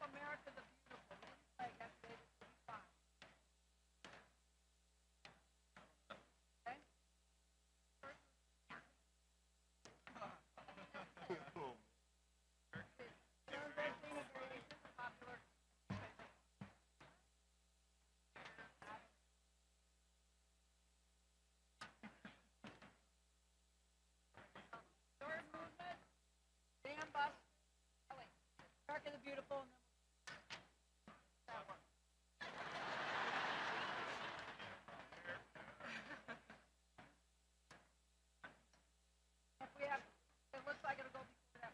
America the Beautiful. If we have, it looks like it'll go before that.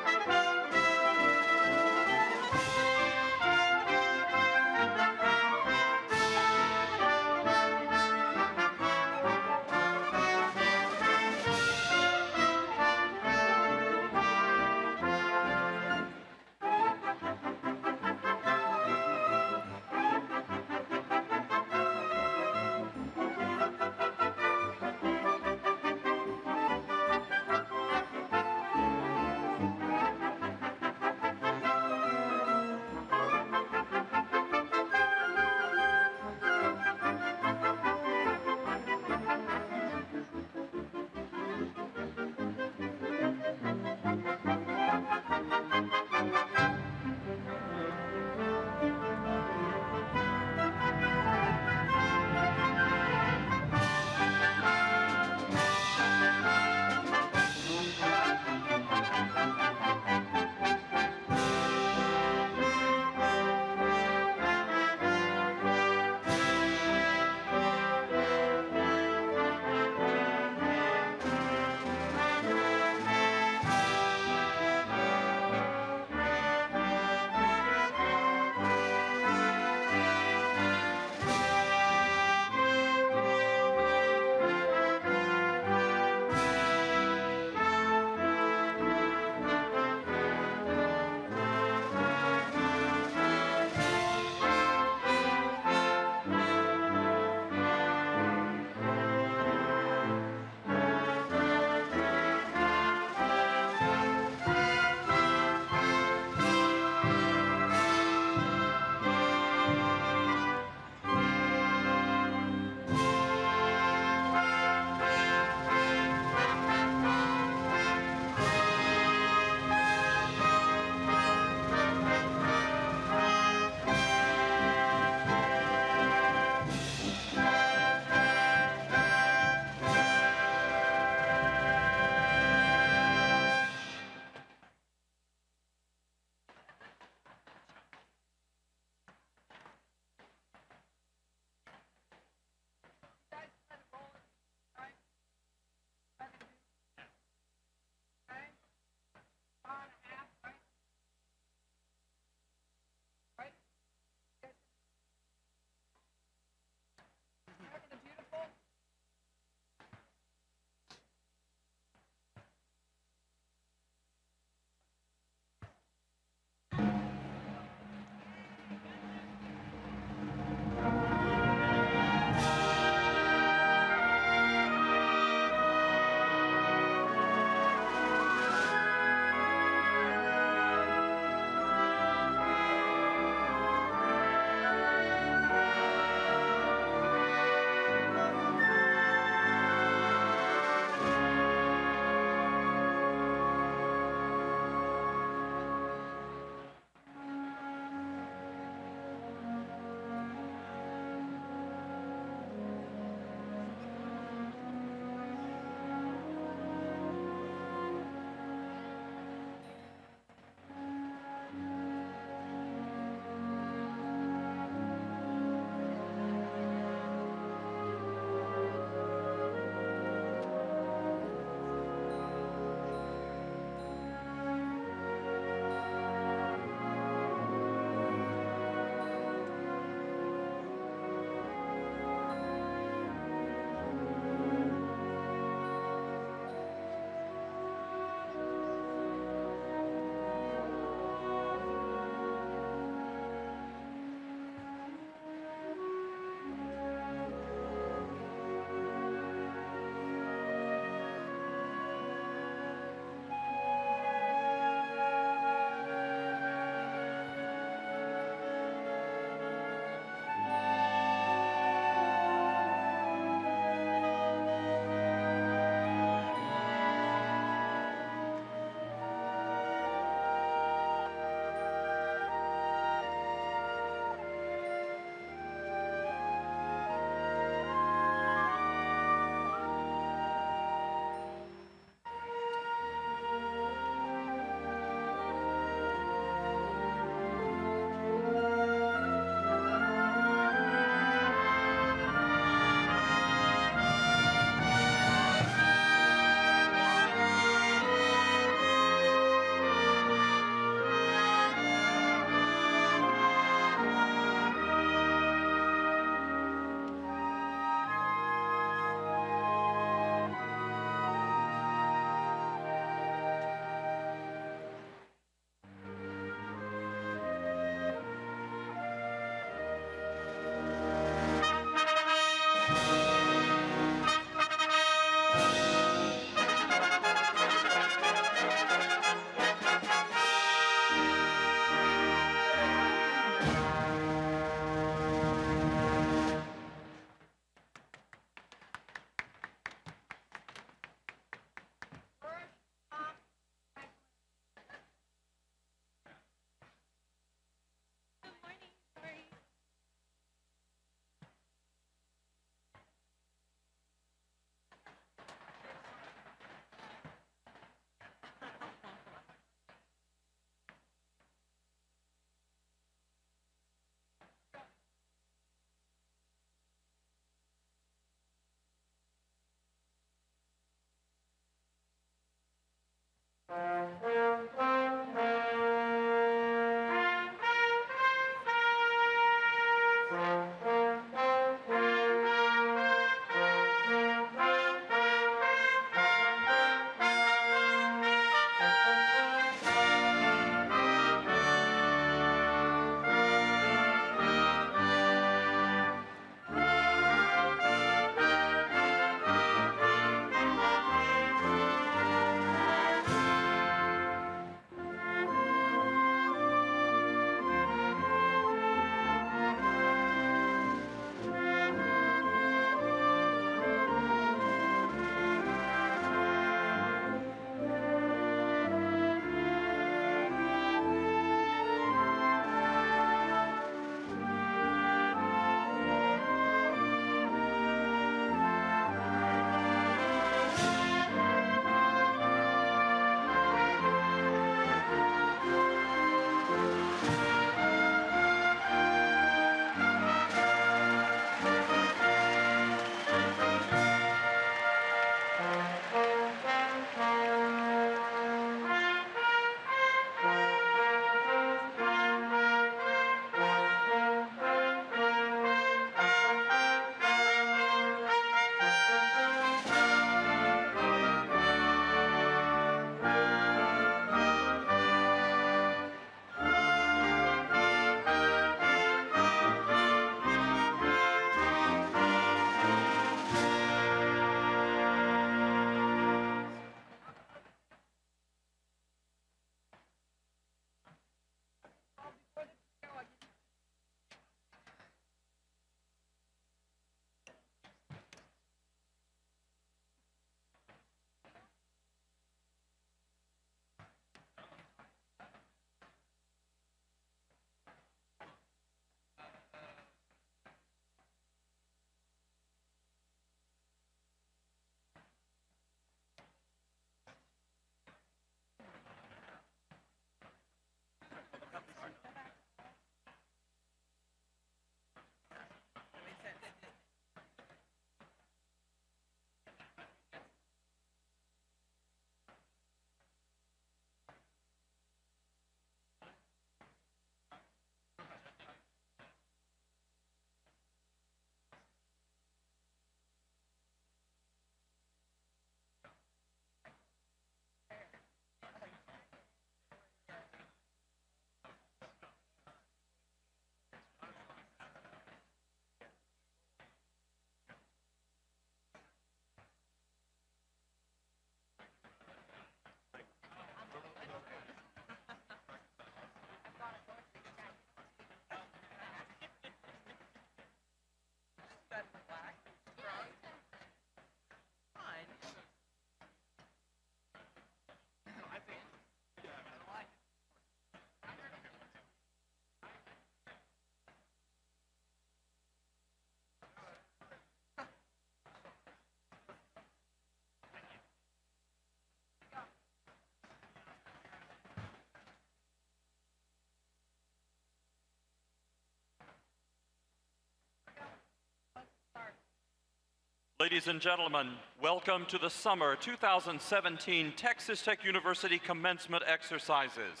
Ladies and gentlemen, welcome to the summer 2017 Texas Tech University Commencement Exercises.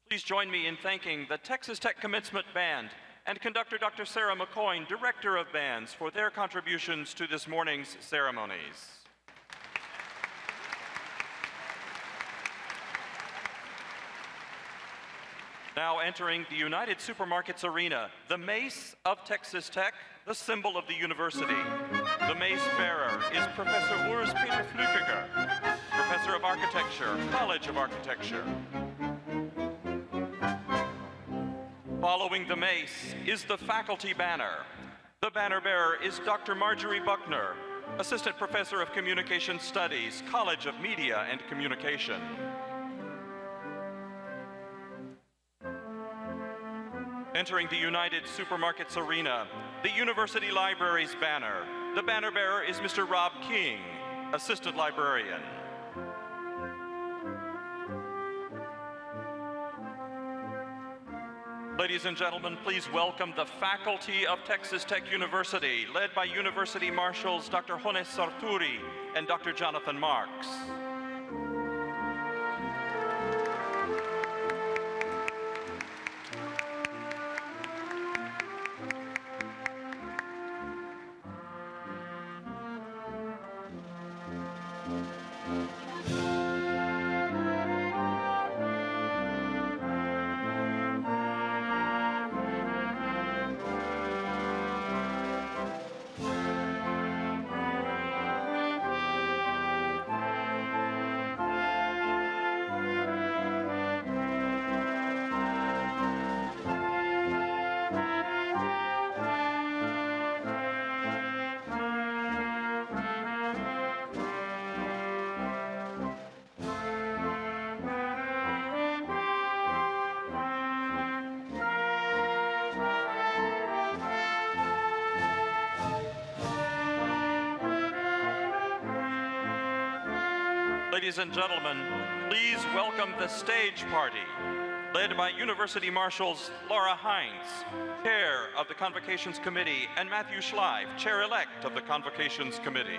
Please join me in thanking the Texas Tech Commencement Band and conductor Dr. Sarah McCoyne, Director of Bands, for their contributions to this morning's ceremonies. Now entering the United Supermarkets Arena, the Mace of Texas Tech, the symbol of the university. The mace bearer is Professor Urs Peter Flückiger, Professor of Architecture, College of Architecture. Following the mace is the faculty banner. The banner bearer is Dr. Marjorie Buckner, Assistant Professor of Communication Studies, College of Media and Communication. Entering the United Supermarkets Arena, the University Library's banner. The banner bearer is Mr. Rob King, Assistant Librarian. Ladies and gentlemen, please welcome the faculty of Texas Tech University, led by University Marshals Dr. Jones Sarturi and Dr. Jonathan Marks. Ladies and gentlemen, please welcome the stage party, led by University Marshals Laura Hines, Chair of the Convocations Committee, and Matthew Schleife, Chair-elect of the Convocations Committee.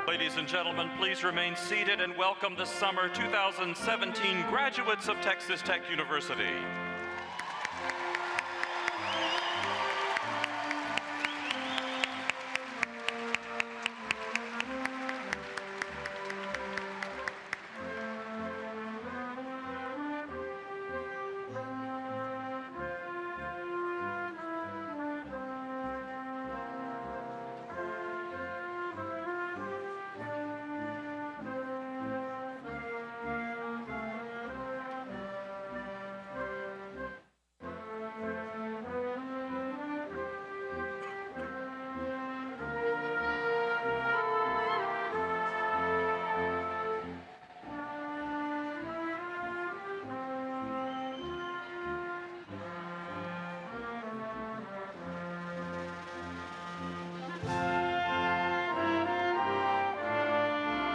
Ladies and gentlemen, please remain seated and welcome the summer 2017 graduates of Texas Tech University.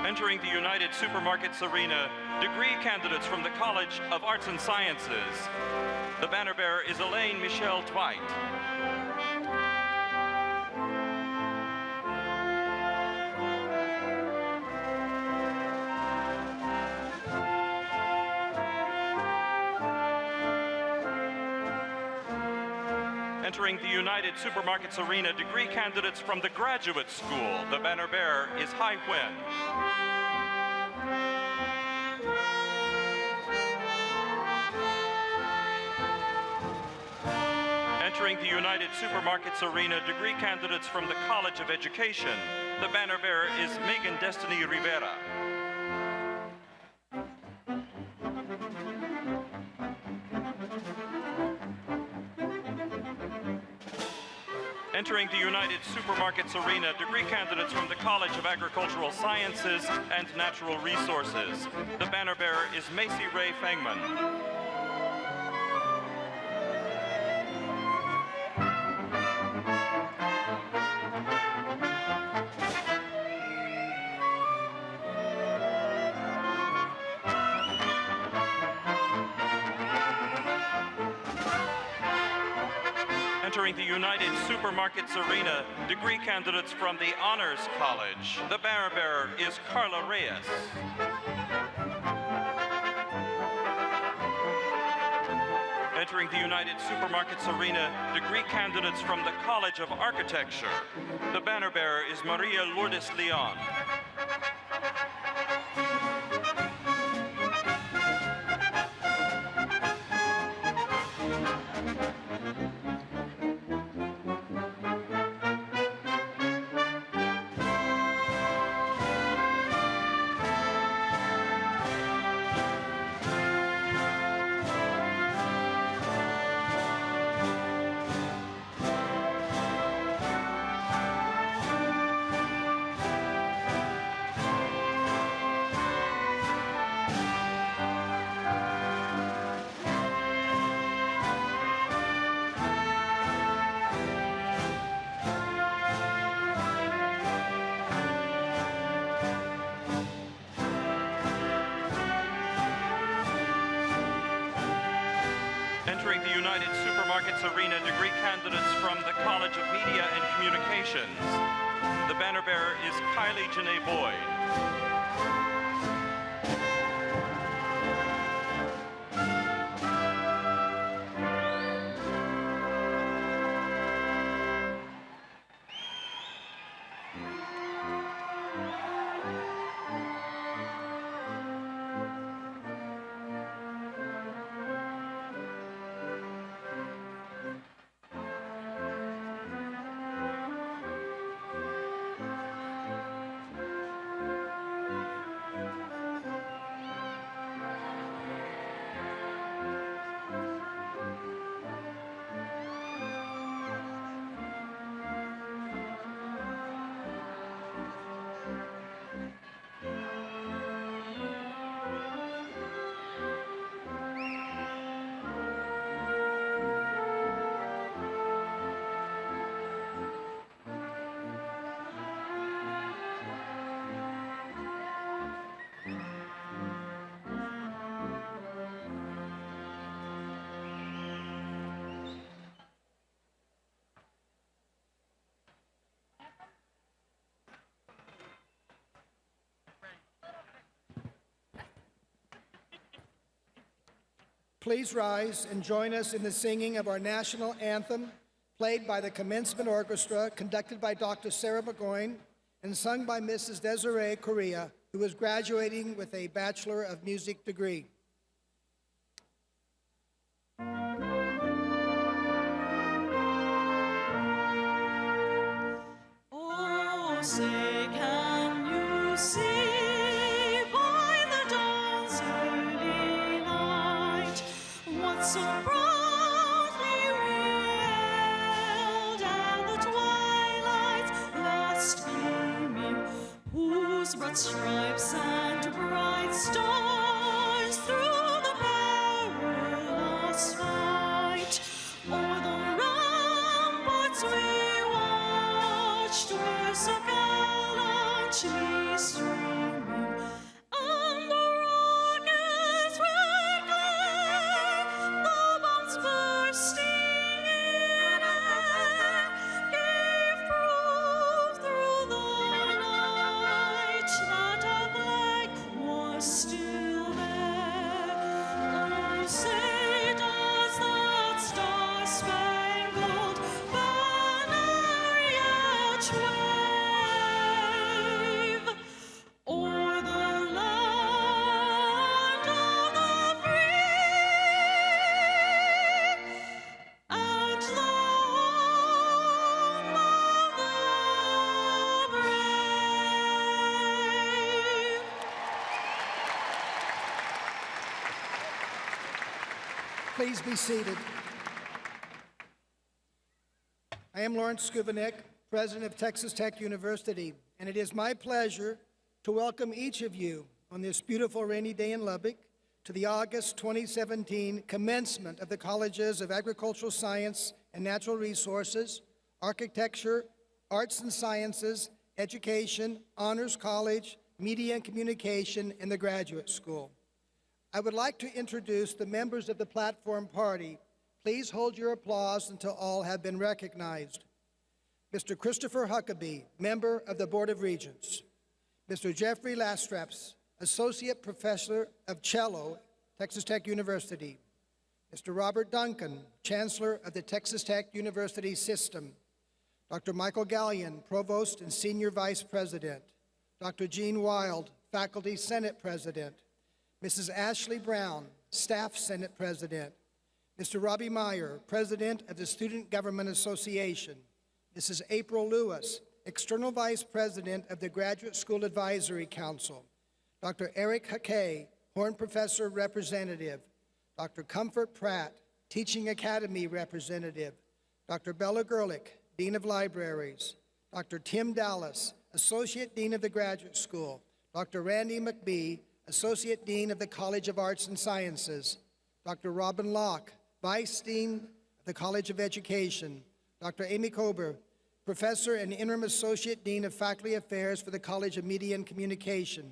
Entering the United Supermarkets arena, degree candidates from the College of Arts and Sciences. The banner bearer is Elaine Michelle Dwight. Entering the United Supermarkets arena, degree candidates from the Graduate School. The banner bearer is Hai Wen. the United Supermarkets Arena, degree candidates from the College of Education. The banner bearer is Megan Destiny Rivera. Entering the United Supermarkets Arena, degree candidates from the College of Agricultural Sciences and Natural Resources. The banner bearer is Macy Ray Fangman. Entering the United Supermarkets Arena, degree candidates from the Honors College. The banner bearer is Carla Reyes. Entering the United Supermarkets Arena, degree candidates from the College of Architecture. The banner bearer is Maria Lourdes Leon. Entering the United Supermarkets Arena, degree candidates from the College of Media and Communications. The banner bearer is Kylie Janae Boyd. Please rise and join us in the singing of our national anthem, played by the Commencement Orchestra, conducted by Dr. Sarah McGoyne, and sung by Mrs. Desiree Correa, who is graduating with a Bachelor of Music degree. Oh, say, can you see by the dawn's early light what so proudly wailed and the twilight's last gleaming, whose broad stripes and bright stars through the perilous fight o'er the ramparts we watched were so gallantly streaming, and the rockets red glare, the bombs bursting in air, gave proof through the night that our flag was still there. Oh, say does that star-spangled banner yet wave o'er the land of the free and the Please be seated. I am Lawrence Skubanek, President of Texas Tech University, and it is my pleasure to welcome each of you on this beautiful rainy day in Lubbock to the August 2017 commencement of the Colleges of Agricultural Science and Natural Resources, Architecture, Arts and Sciences, Education, Honors College, Media and Communication, and the Graduate School. I would like to introduce the members of the platform party. Please hold your applause until all have been recognized. Mr. Christopher Huckabee, member of the Board of Regents. Mr. Jeffrey Lastraps, Associate Professor of Cello, Texas Tech University. Mr. Robert Duncan, Chancellor of the Texas Tech University System. Dr. Michael Gallion, Provost and Senior Vice President. Dr. Gene Wild, Faculty Senate President. Mrs. Ashley Brown, Staff Senate President. Mr. Robbie Meyer, President of the Student Government Association. Mrs. April Lewis, External Vice President of the Graduate School Advisory Council. Dr. Eric Hackey, Horn Professor Representative. Dr. Comfort Pratt, Teaching Academy Representative. Dr. Bella Gerlich, Dean of Libraries. Dr. Tim Dallas, Associate Dean of the Graduate School. Dr. Randy McBee, Associate Dean of the College of Arts and Sciences. Dr. Robin Locke, Vice Dean of the College of Education. Dr. Amy Kober, Professor and Interim Associate Dean of Faculty Affairs for the College of Media and Communication.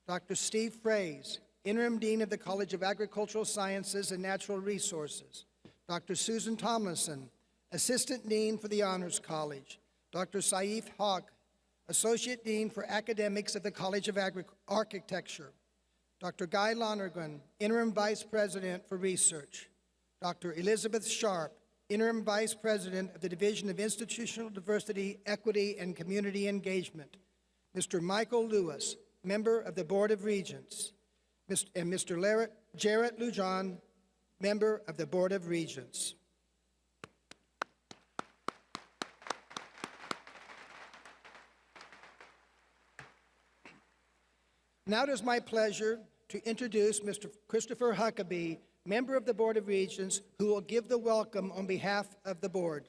Dr. Steve Fraze, Interim Dean of the College of Agricultural Sciences and Natural Resources. Dr. Susan Tomlinson, Assistant Dean for the Honors College. Dr. Saif Haq, Associate Dean for Academics at the College of Architecture. Dr. Guy Lonergan, Interim Vice President for Research. Dr. Elizabeth Sharp, Interim Vice President of the Division of Institutional Diversity, Equity, and Community Engagement. Mr. Michael Lewis, Member of the Board of Regents. And Mr. Jarrett Lujan, Member of the Board of Regents. Now it is my pleasure to introduce Mr. Christopher Huckabee, Member of the Board of Regents, who will give the welcome on behalf of the Board.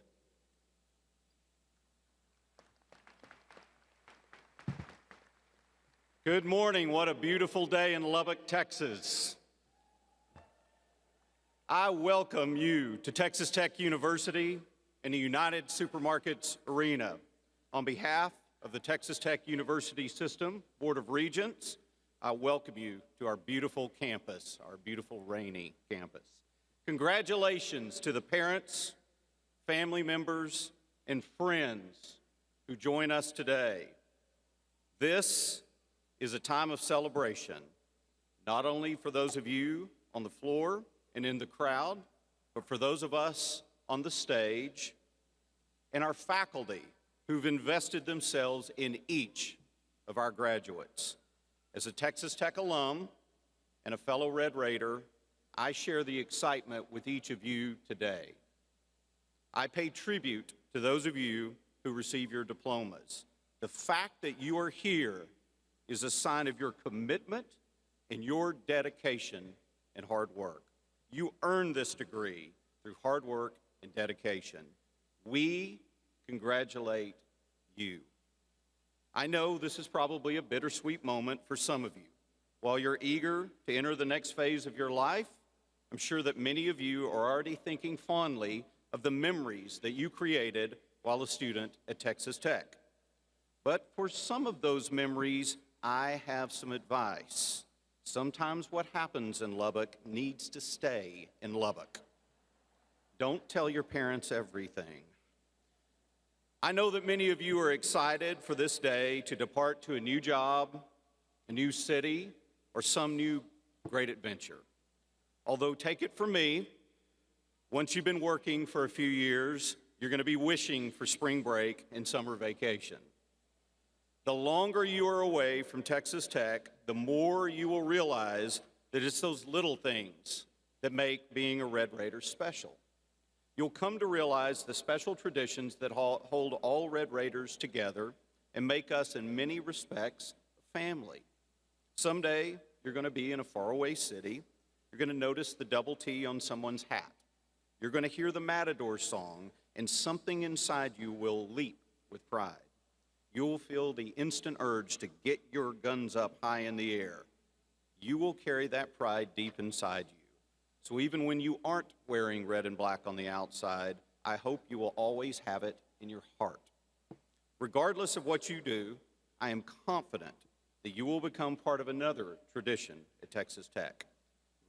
Good morning. What a beautiful day in Lubbock, Texas. I welcome you to Texas Tech University and the United Supermarkets Arena. On behalf of the Texas Tech University System Board of Regents, I welcome you to our beautiful campus, our beautiful rainy campus. Congratulations to the parents, family members, and friends who join us today. This is a time of celebration, not only for those of you on the floor and in the crowd, but for those of us on the stage and our faculty who've invested themselves in each of our graduates. As a Texas Tech alum and a fellow Red Raider, I share the excitement with each of you today. I pay tribute to those of you who receive your diplomas. The fact that you are here is a sign of your commitment and your dedication and hard work. You earned this degree through hard work and dedication. We congratulate you. I know this is probably a bittersweet moment for some of you. While you're eager to enter the next phase of your life, I'm sure that many of you are already thinking fondly of the memories that you created while a student at Texas Tech. But for some of those memories, I have some advice. Sometimes what happens in Lubbock needs to stay in Lubbock. Don't tell your parents everything. I know that many of you are excited for this day to depart to a new job, a new city, or some new great adventure. Although, take it from me, once you've been working for a few years, you're going to be wishing for spring break and summer vacation. The longer you are away from Texas Tech, the more you will realize that it's those little things that make being a Red Raider special. You'll come to realize the special traditions that hold all Red Raiders together and make us, in many respects, a family. Someday, you're going to be in a faraway city, You're going to notice the double T on someone's hat. You're going to hear the Matador song, and something inside you will leap with pride. You'll feel the instant urge to get your guns up high in the air. You will carry that pride deep inside you. So even when you aren't wearing red and black on the outside, I hope you will always have it in your heart. Regardless of what you do, I am confident that you will become part of another tradition at Texas Tech.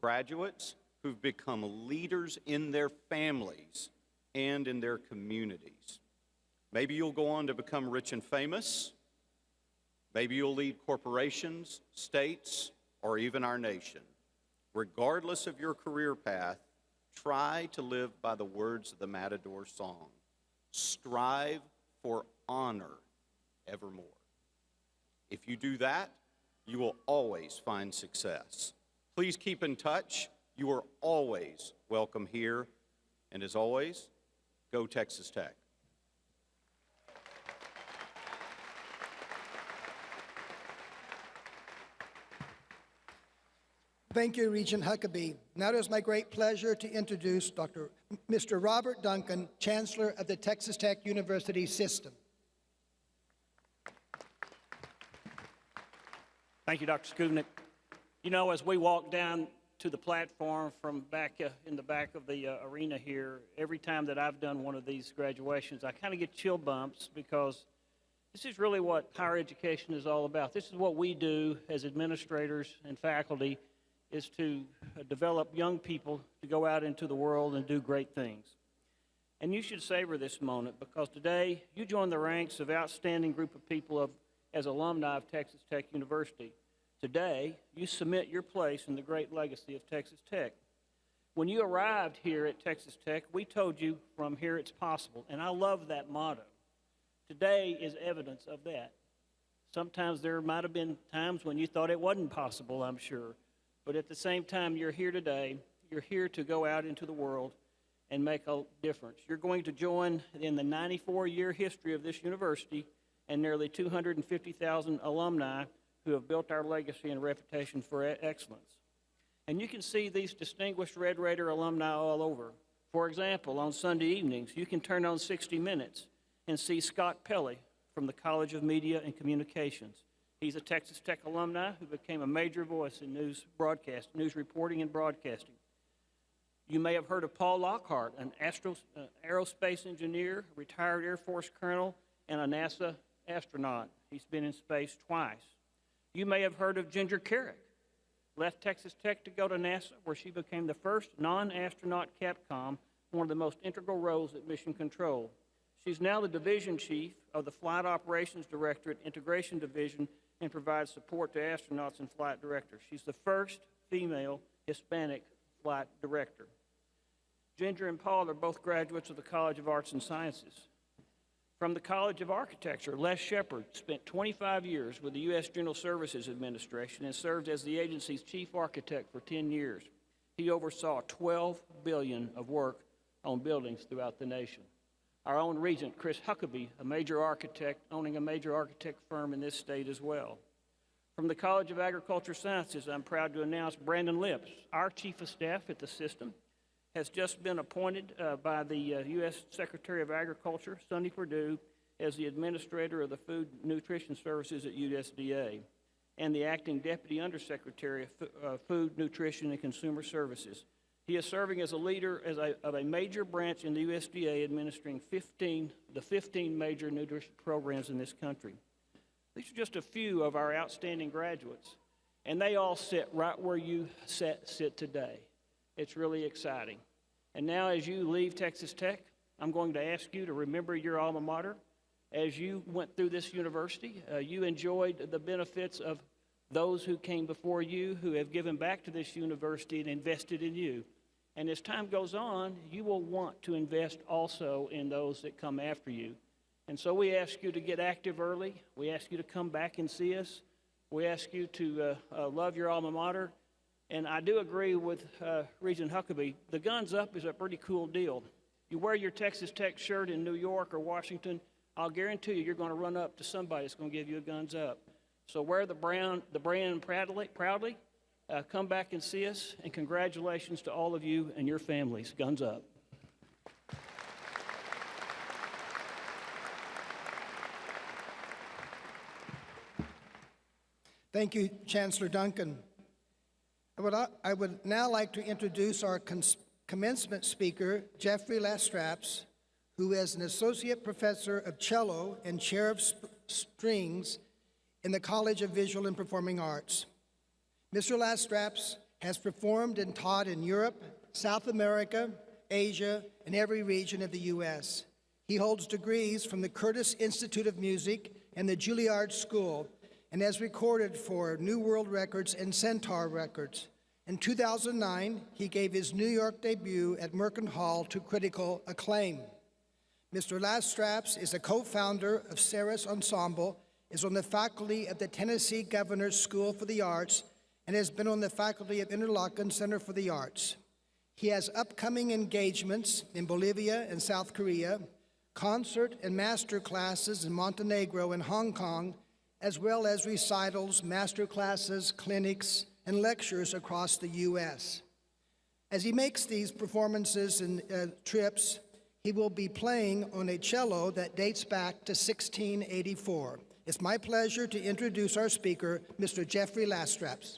Graduates who've become leaders in their families and in their communities. Maybe you'll go on to become rich and famous. Maybe you'll lead corporations, states, or even our nation. Regardless of your career path, try to live by the words of the Matador song. Strive for honor evermore. If you do that, you will always find success. Please keep in touch. You are always welcome here. And as always, go Texas Tech. Thank you, Regent Huckabee. Now it is my great pleasure to introduce Mr. Robert Duncan, Chancellor of the Texas Tech University System. Thank you, Dr. Skubnik. You know, as we walk down to the platform from back in the back of the arena here, every time that I've done one of these graduations, I kind of get chill bumps because this is really what higher education is all about. This is what we do as administrators and faculty, is to develop young people to go out into the world and do great things. And you should savor this moment because today you join the ranks of outstanding group of people as alumni of Texas Tech University. Today, you cement your place in the great legacy of Texas Tech. When you arrived here at Texas Tech, we told you from here it's possible, and I love that motto. Today is evidence of that. Sometimes there might have been times when you thought it wasn't possible, I'm sure. But at the same time, you're here today. You're here to go out into the world and make a difference. You're going to join in the 94-year history of this university and nearly 250,000 alumni who have built our legacy and reputation for excellence. And you can see these distinguished Red Raider alumni all over. For example, on Sunday evenings, you can turn on 60 Minutes and see Scott Pelley from the College of Media and Communications. He's a Texas Tech alumni who became a major voice in news reporting and broadcasting. You may have heard of Paul Lockhart, an aerospace engineer, retired Air Force colonel, and a NASA astronaut. He's been in space twice. You may have heard of Ginger Carrick, left Texas Tech to go to NASA, where she became the first non-astronaut Capcom, one of the most integral roles at Mission Control. She's now the division chief of the Flight Operations Directorate Integration Division and provides support to astronauts and flight directors. She's the first female Hispanic flight director. Ginger and Paul are both graduates of the College of Arts and Sciences. From the College of Architecture, Les Shepard spent 25 years with the U.S. General Services Administration and served as the agency's chief architect for 10 years. He oversaw $12 billion of work on buildings throughout the nation. Our own Regent, Chris Huckabee, a major architect, owning a major architect firm in this state as well. From the College of Agricultural Sciences, I'm proud to announce Brandon Lips, our Chief of Staff at the system, has just been appointed by the U.S. Secretary of Agriculture, Sonny Perdue, as the Administrator of the Food Nutrition Services at USDA, and the Acting Deputy Undersecretary of Food, Nutrition, and Consumer Services. He is serving as a leader of a major branch in the USDA administering the 15 major nutrition programs in this country. These are just a few of our outstanding graduates, and they all sit right where you sit today. It's really exciting. And now as you leave Texas Tech, I'm going to ask you to remember your alma mater. As you went through this university, you enjoyed the benefits of those who came before you, who have given back to this university and invested in you. And as time goes on, you will want to invest also in those that come after you. And so we ask you to get active early. We ask you to come back and see us. We ask you to love your alma mater. And I do agree with Regent Huckabee. The Guns Up is a pretty cool deal. You wear your Texas Tech shirt in New York or Washington, I'll guarantee you, you're going to run up to somebody that's going to give you a Guns Up. So wear the brand proudly, Come back and see us, and congratulations to all of you and your families. Guns up. Thank you, Chancellor Duncan. I would now like to introduce our commencement speaker, Jeffrey Lastraps, who is an associate professor of cello and chair of strings in the College of Visual and Performing Arts. Mr. Lastraps has performed and taught in Europe, South America, Asia, and every region of the U.S. He holds degrees from the Curtis Institute of Music and the Juilliard School, and has recorded for New World Records and Centaur Records. In 2009, he gave his New York debut at Merkin Hall to critical acclaim. Mr. Lastraps is a co-founder of Ceres Ensemble, is on the faculty of the Tennessee Governor's School for the Arts, and has been on the faculty of Interlochen Center for the Arts. He has upcoming engagements in Bolivia and South Korea, concert and master classes in Montenegro and Hong Kong, as well as recitals, master classes, clinics, and lectures across the U.S. As he makes these performances and trips, he will be playing on a cello that dates back to 1684. It's my pleasure to introduce our speaker, Mr. Jeffrey Lastraps.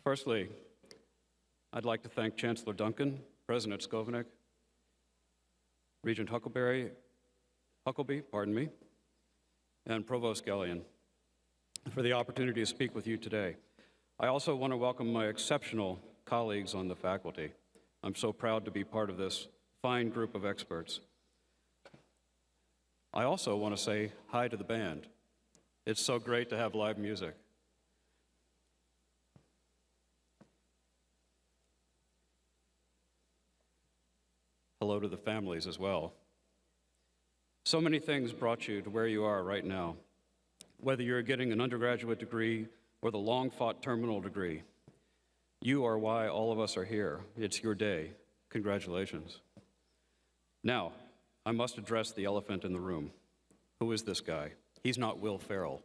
Firstly, I'd like to thank Chancellor Duncan, President Skovanec, Regent Huckleby, and Provost Gallion for the opportunity to speak with you today. I also want to welcome my exceptional colleagues on the faculty. I'm so proud to be part of this fine group of experts. I also want to say hi to the band. It's so great to have live music. Hello to the families as well. So many things brought you to where you are right now. Whether you're getting an undergraduate degree or the long-fought terminal degree, you are why all of us are here. It's your day. Congratulations. Now, I must address the elephant in the room. Who is this guy? He's not Will Ferrell.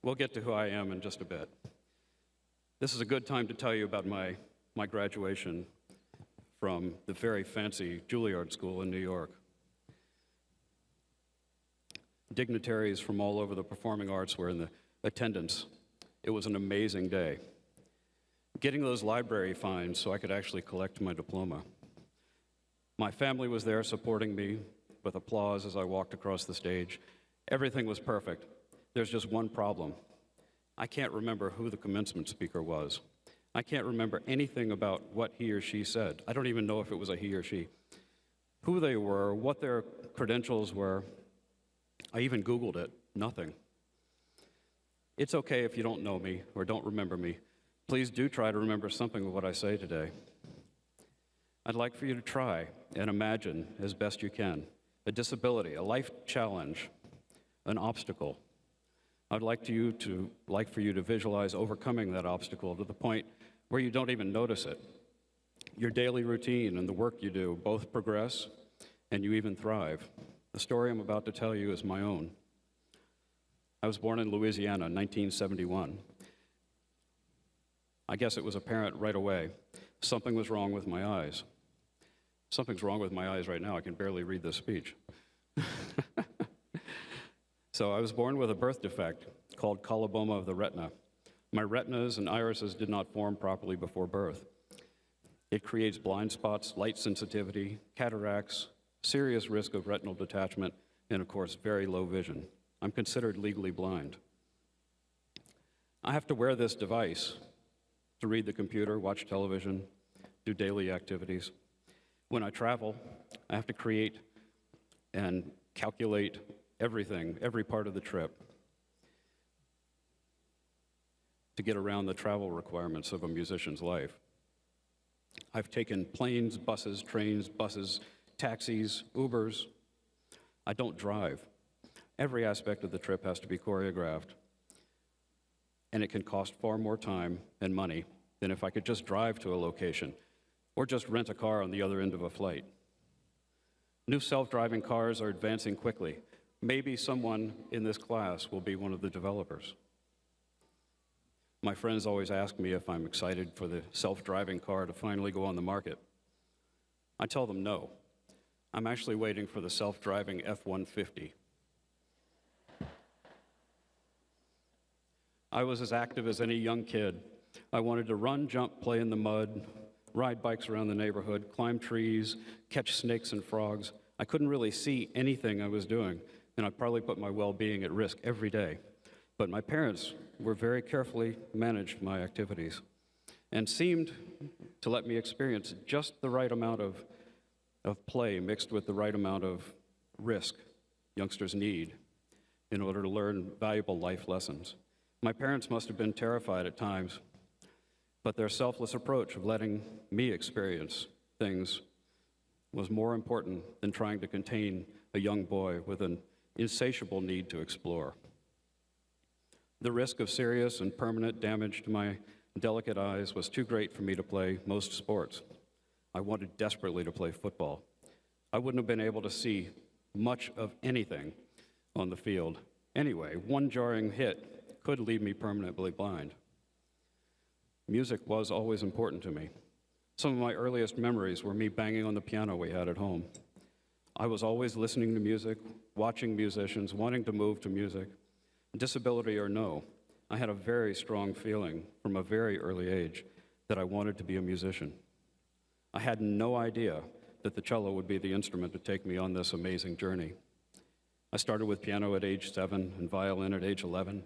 We'll get to who I am in just a bit. This is a good time to tell you about my graduation from the very fancy Juilliard School in New York. Dignitaries from all over the performing arts were in the attendance. It was an amazing day. Getting those library fines so I could actually collect my diploma. My family was there supporting me with applause as I walked across the stage. Everything was perfect. There's just one problem. I can't remember who the commencement speaker was. I can't remember anything about what he or she said. I don't even know if it was a he or she. Who they were, what their credentials were. I even Googled it. Nothing. It's okay if you don't know me or don't remember me. Please do try to remember something of what I say today. I'd like for you to try and imagine as best you can a disability, a life challenge, an obstacle. I'd like for you to visualize overcoming that obstacle to the point where you don't even notice it. Your daily routine and the work you do both progress, and you even thrive. The story I'm about to tell you is my own. I was born in Louisiana in 1971. I guess it was apparent right away. Something was wrong with my eyes. Something's wrong with my eyes right now. I can barely read this speech. So I was born with a birth defect called coloboma of the retina. My retinas and irises did not form properly before birth. It creates blind spots, light sensitivity, cataracts, serious risk of retinal detachment, and of course, very low vision. I'm considered legally blind. I have to wear this device to read the computer, watch television, do daily activities. When I travel, I have to create and calculate everything, every part of the trip, to get around the travel requirements of a musician's life. I've taken planes, buses, trains, taxis, Ubers. I don't drive. Every aspect of the trip has to be choreographed, and it can cost far more time and money than if I could just drive to a location. or just rent a car on the other end of a flight. New self-driving cars are advancing quickly. Maybe someone in this class will be one of the developers. My friends always ask me if I'm excited for the self-driving car to finally go on the market. I tell them no. I'm actually waiting for the self-driving F-150. I was as active as any young kid. I wanted to run, jump, play in the mud, ride bikes around the neighborhood, climb trees, catch snakes and frogs. I couldn't really see anything I was doing, and I probably put my well-being at risk every day. But my parents were very carefully managed my activities and seemed to let me experience just the right amount of play mixed with the right amount of risk youngsters need in order to learn valuable life lessons. My parents must have been terrified at times, but their selfless approach of letting me experience things was more important than trying to contain a young boy with an insatiable need to explore. The risk of serious and permanent damage to my delicate eyes was too great for me to play most sports. I wanted desperately to play football. I wouldn't have been able to see much of anything on the field. Anyway, one jarring hit could leave me permanently blind. Music was always important to me. Some of my earliest memories were me banging on the piano we had at home. I was always listening to music, watching musicians, wanting to move to music. Disability or no, I had a very strong feeling from a very early age that I wanted to be a musician. I had no idea that the cello would be the instrument to take me on this amazing journey. I started with piano at age 7 and violin at age 11.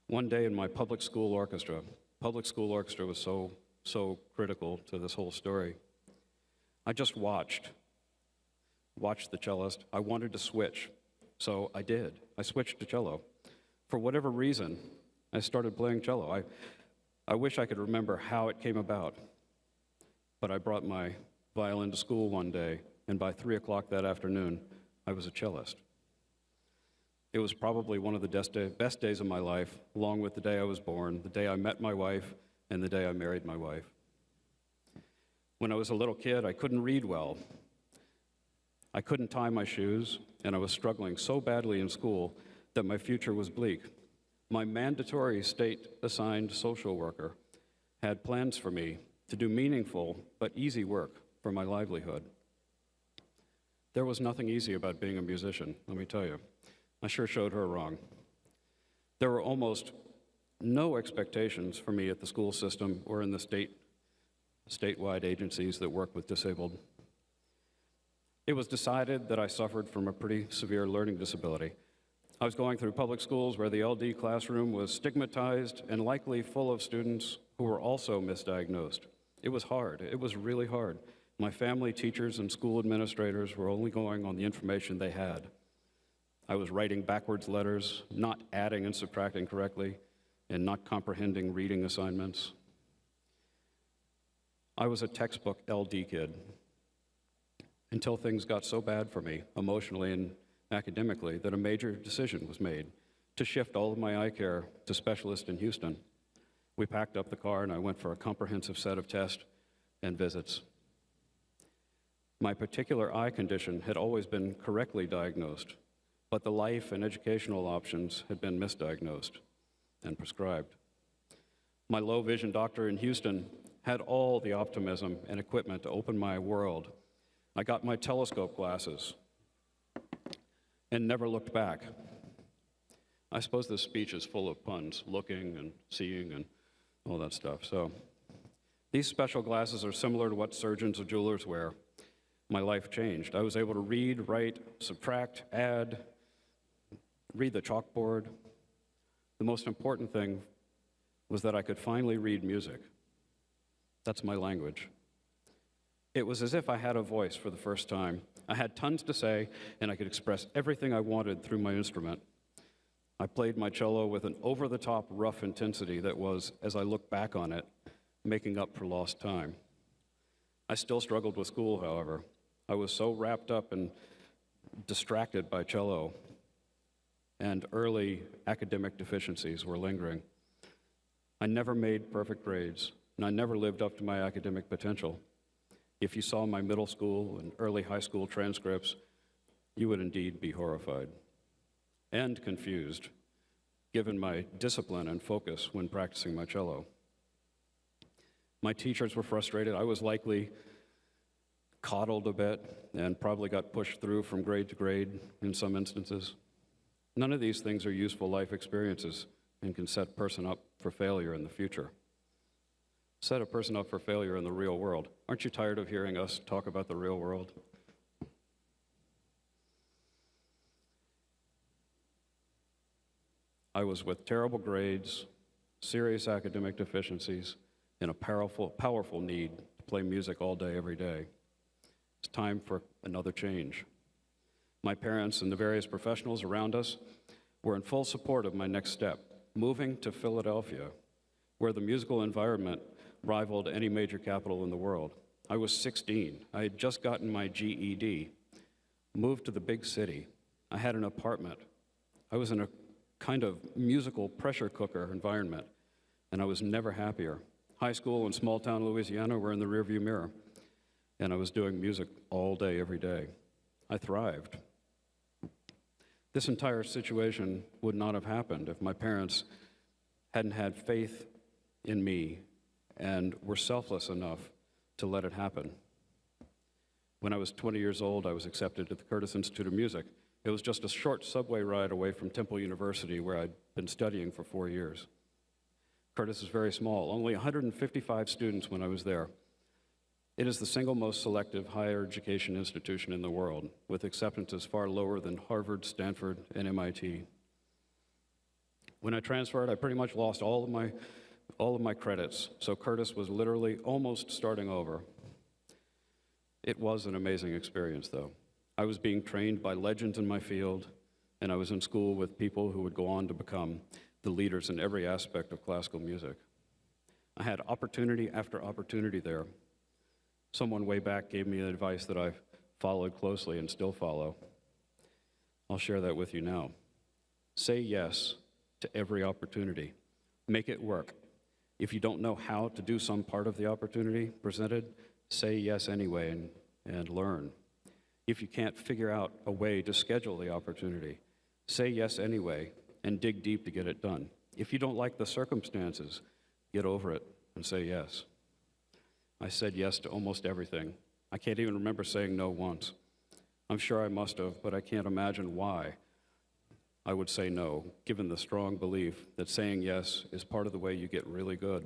One day in my public school orchestra was so critical to this whole story. I just watched the cellist. I wanted to switch, so I did. I switched to cello. For whatever reason, I started playing cello. I wish I could remember how it came about, but I brought my violin to school one day, and by 3 o'clock that afternoon, I was a cellist. It was probably one of the best days of my life, along with the day I was born, the day I met my wife, and the day I married my wife. When I was a little kid, I couldn't read well. I couldn't tie my shoes, and I was struggling so badly in school that my future was bleak. My mandatory state-assigned social worker had plans for me to do meaningful but easy work for my livelihood. There was nothing easy about being a musician, let me tell you. I sure showed her wrong. There were almost no expectations for me at the school system or in the statewide agencies that work with disabled. It was decided that I suffered from a pretty severe learning disability. I was going through public schools where the LD classroom was stigmatized and likely full of students who were also misdiagnosed. It was hard. It was really hard. My family, teachers, and school administrators were only going on the information they had. I was writing backwards letters, not adding and subtracting correctly, and not comprehending reading assignments. I was a textbook LD kid until things got so bad for me, emotionally and academically, that a major decision was made to shift all of my eye care to specialists in Houston. We packed up the car and I went for a comprehensive set of tests and visits. My particular eye condition had always been correctly diagnosed, but the life and educational options had been misdiagnosed and prescribed. My low vision doctor in Houston had all the optimism and equipment to open my world. I got my telescope glasses and never looked back. I suppose this speech is full of puns, looking and seeing and all that stuff. So these special glasses are similar to what surgeons or jewelers wear. My life changed. I was able to read, write, subtract, add, read the chalkboard. The most important thing was that I could finally read music. That's my language. It was as if I had a voice for the first time. I had tons to say, and I could express everything I wanted through my instrument. I played my cello with an over-the-top rough intensity that was, as I look back on it, making up for lost time. I still struggled with school, however. I was so wrapped up and distracted by cello, and early academic deficiencies were lingering. I never made perfect grades, and I never lived up to my academic potential. If you saw my middle school and early high school transcripts, you would indeed be horrified and confused, given my discipline and focus when practicing my cello. My teachers were frustrated. I was likely coddled a bit and probably got pushed through from grade to grade in some instances. None of these things are useful life experiences and can set a person up for failure in the future. Set a person up for failure in the real world. Aren't you tired of hearing us talk about the real world? I was with terrible grades, serious academic deficiencies, and a powerful need to play music all day, every day. It's time for another change. My parents and the various professionals around us were in full support of my next step, moving to Philadelphia, where the musical environment rivaled any major capital in the world. I was 16. I had just gotten my GED, moved to the big city. I had an apartment. I was in a kind of musical pressure cooker environment, and I was never happier. High school in small town Louisiana were in the rearview mirror, and I was doing music all day, every day. I thrived. This entire situation would not have happened if my parents hadn't had faith in me and were selfless enough to let it happen. When I was 20 years old, I was accepted at the Curtis Institute of Music. It was just a short subway ride away from Temple University, where I'd been studying for 4 years. Curtis is very small, only 155 students when I was there. It is the single most selective higher education institution in the world, with acceptances far lower than Harvard, Stanford, and MIT. When I transferred, I pretty much lost all of my credits, so Curtis was literally almost starting over. It was an amazing experience, though. I was being trained by legends in my field, and I was in school with people who would go on to become the leaders in every aspect of classical music. I had opportunity after opportunity there. Someone way back gave me advice that I've followed closely and still follow. I'll share that with you now. Say yes to every opportunity. Make it work. If you don't know how to do some part of the opportunity presented, say yes anyway and learn. If you can't figure out a way to schedule the opportunity, say yes anyway and dig deep to get it done. If you don't like the circumstances, get over it and say yes. I said yes to almost everything. I can't even remember saying no once. I'm sure I must have, but I can't imagine why I would say no, given the strong belief that saying yes is part of the way you get really good.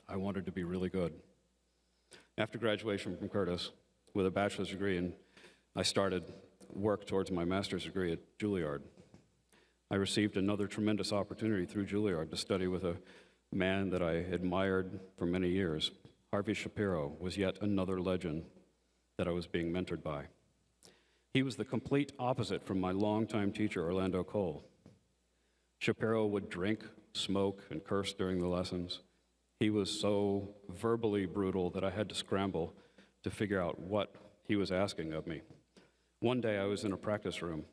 I wanted to be really good. After graduation from Curtis with a bachelor's degree, I started work towards my master's degree at Juilliard. I received another tremendous opportunity through Juilliard to study with a man that I admired for many years. Harvey Shapiro was yet another legend that I was being mentored by. He was the complete opposite from my longtime teacher, Orlando Cole. Shapiro would drink, smoke, and curse during the lessons. He was so verbally brutal that I had to scramble to figure out what he was asking of me. One day I was in a practice room.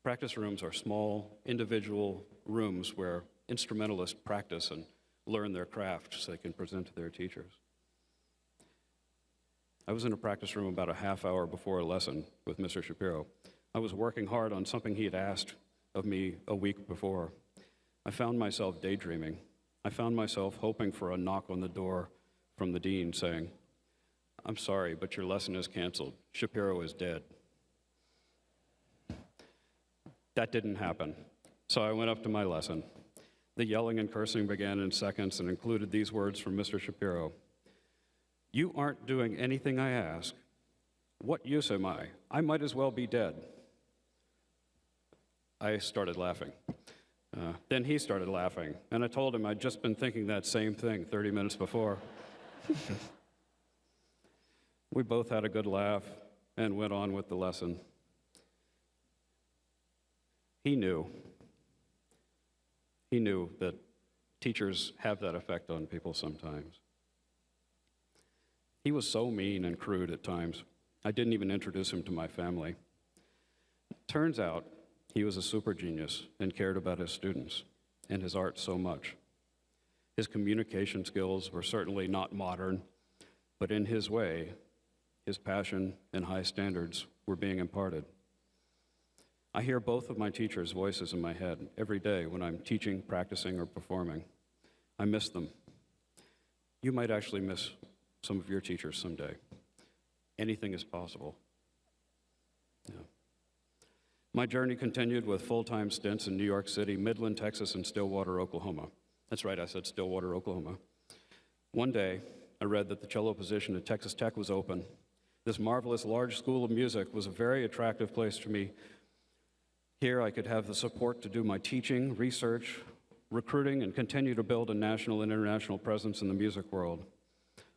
Practice rooms are small, individual rooms where instrumentalists practice and learn their craft so they can present to their teachers. I was in a practice room about a half hour before a lesson with Mr. Shapiro. I was working hard on something he had asked of me a week before. I found myself daydreaming. I found myself hoping for a knock on the door from the dean saying, "I'm sorry, but your lesson is canceled. Shapiro is dead." That didn't happen, so I went up to my lesson. The yelling and cursing began in seconds and included these words from Mr. Shapiro. "You aren't doing anything I ask. What use am I? I might as well be dead." I started laughing. Then he started laughing, and I told him I'd just been thinking that same thing 30 minutes before. We both had a good laugh and went on with the lesson. He knew that teachers have that effect on people sometimes. He was so mean and crude at times, I didn't even introduce him to my family. Turns out he was a super genius and cared about his students and his art so much. His communication skills were certainly not modern, but in his way, his passion and high standards were being imparted. I hear both of my teachers' voices in my head every day when I'm teaching, practicing, or performing. I miss them. You might actually miss some of your teachers someday. Anything is possible. Yeah. My journey continued with full-time stints in New York City, Midland, Texas, and Stillwater, Oklahoma. That's right, I said Stillwater, Oklahoma. One day, I read that the cello position at Texas Tech was open. This marvelous large school of music was a very attractive place for me. Here I could have the support to do my teaching, research, recruiting, and continue to build a national and international presence in the music world.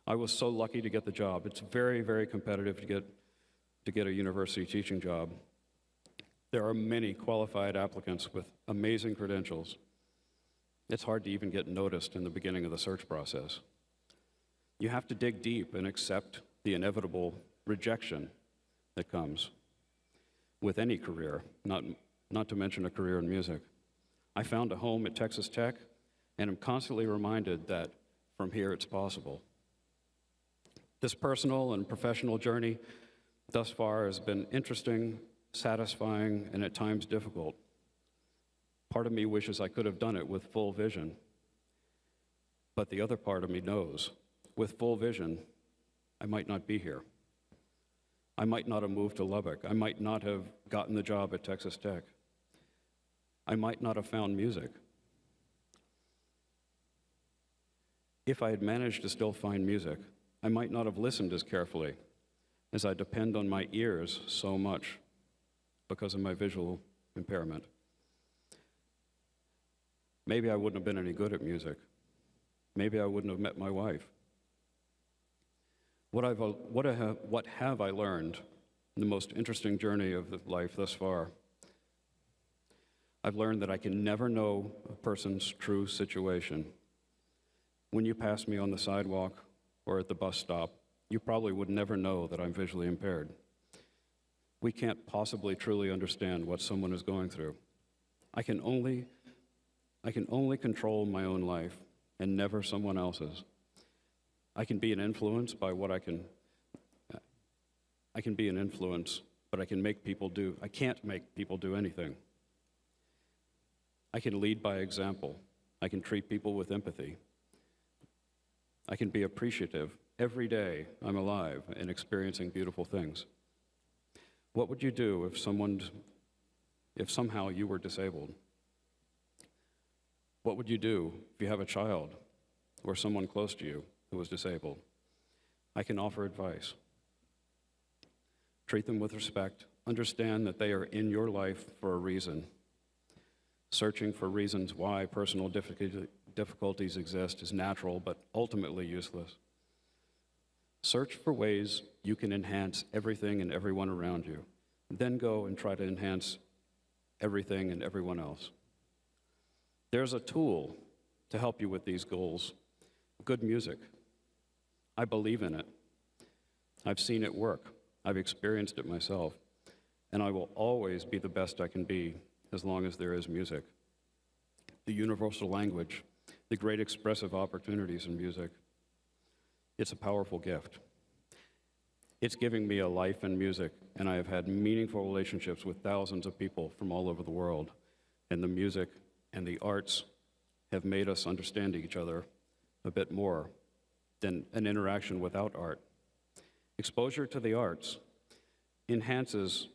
I was so lucky to get the job. It's very, very competitive to get a university teaching job. There are many qualified applicants with amazing credentials. It's hard to even get noticed in the beginning of the search process. You have to dig deep and accept the inevitable rejection that comes with any career, not to mention a career in music. I found a home at Texas Tech, and I'm constantly reminded that from here it's possible. This personal and professional journey thus far has been interesting, satisfying, and at times difficult. Part of me wishes I could have done it with full vision, but the other part of me knows, with full vision, I might not be here. I might not have moved to Lubbock. I might not have gotten the job at Texas Tech. I might not have found music. If I had managed to still find music, I might not have listened as carefully, as I depend on my ears so much because of my visual impairment. Maybe I wouldn't have been any good at music. Maybe I wouldn't have met my wife. What have I learned in the most interesting journey of life thus far? I've learned that I can never know a person's true situation. When you pass me on the sidewalk or at the bus stop, you probably would never know that I'm visually impaired. We can't possibly truly understand what someone is going through. I can only control my own life and never someone else's. I can be an influence by what I can be an influence, but I can't make people do anything. I can lead by example. I can treat people with empathy. I can be appreciative every day I'm alive and experiencing beautiful things. What would you do if somehow you were disabled? What would you do if you have a child or someone close to you who was disabled? I can offer advice. Treat them with respect. Understand that they are in your life for a reason. Searching for reasons why personal difficulties exist is natural, but ultimately useless. Search for ways you can enhance everything and everyone around you. Then go and try to enhance everything and everyone else. There's a tool to help you with these goals: good music. I believe in it. I've seen it work. I've experienced it myself. And I will always be the best I can be as long as there is music. The universal language, the great expressive opportunities in music. It's a powerful gift. It's giving me a life in music, and I have had meaningful relationships with thousands of people from all over the world. And the music and the arts have made us understand each other a bit more than an interaction without art. Exposure to the arts enhances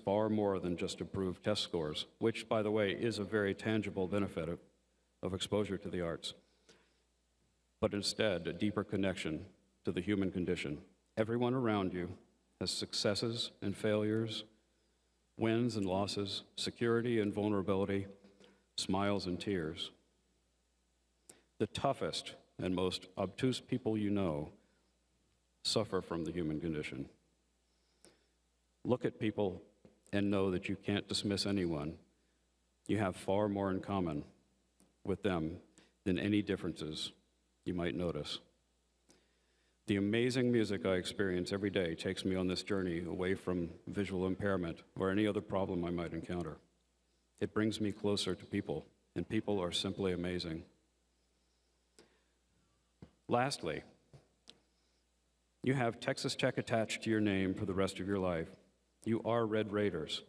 far more than just improved test scores, which, by the way, is a very tangible benefit of exposure to the arts, but instead a deeper connection to the human condition. Everyone around you has successes and failures, wins and losses, security and vulnerability, smiles and tears. The toughest and most obtuse people you know suffer from the human condition. Look at people and know that you can't dismiss anyone. You have far more in common with them than any differences you might notice. The amazing music I experience every day takes me on this journey away from visual impairment or any other problem I might encounter. It brings me closer to people, and people are simply amazing. Lastly, you have Texas Tech attached to your name for the rest of your life. You are Red Raiders.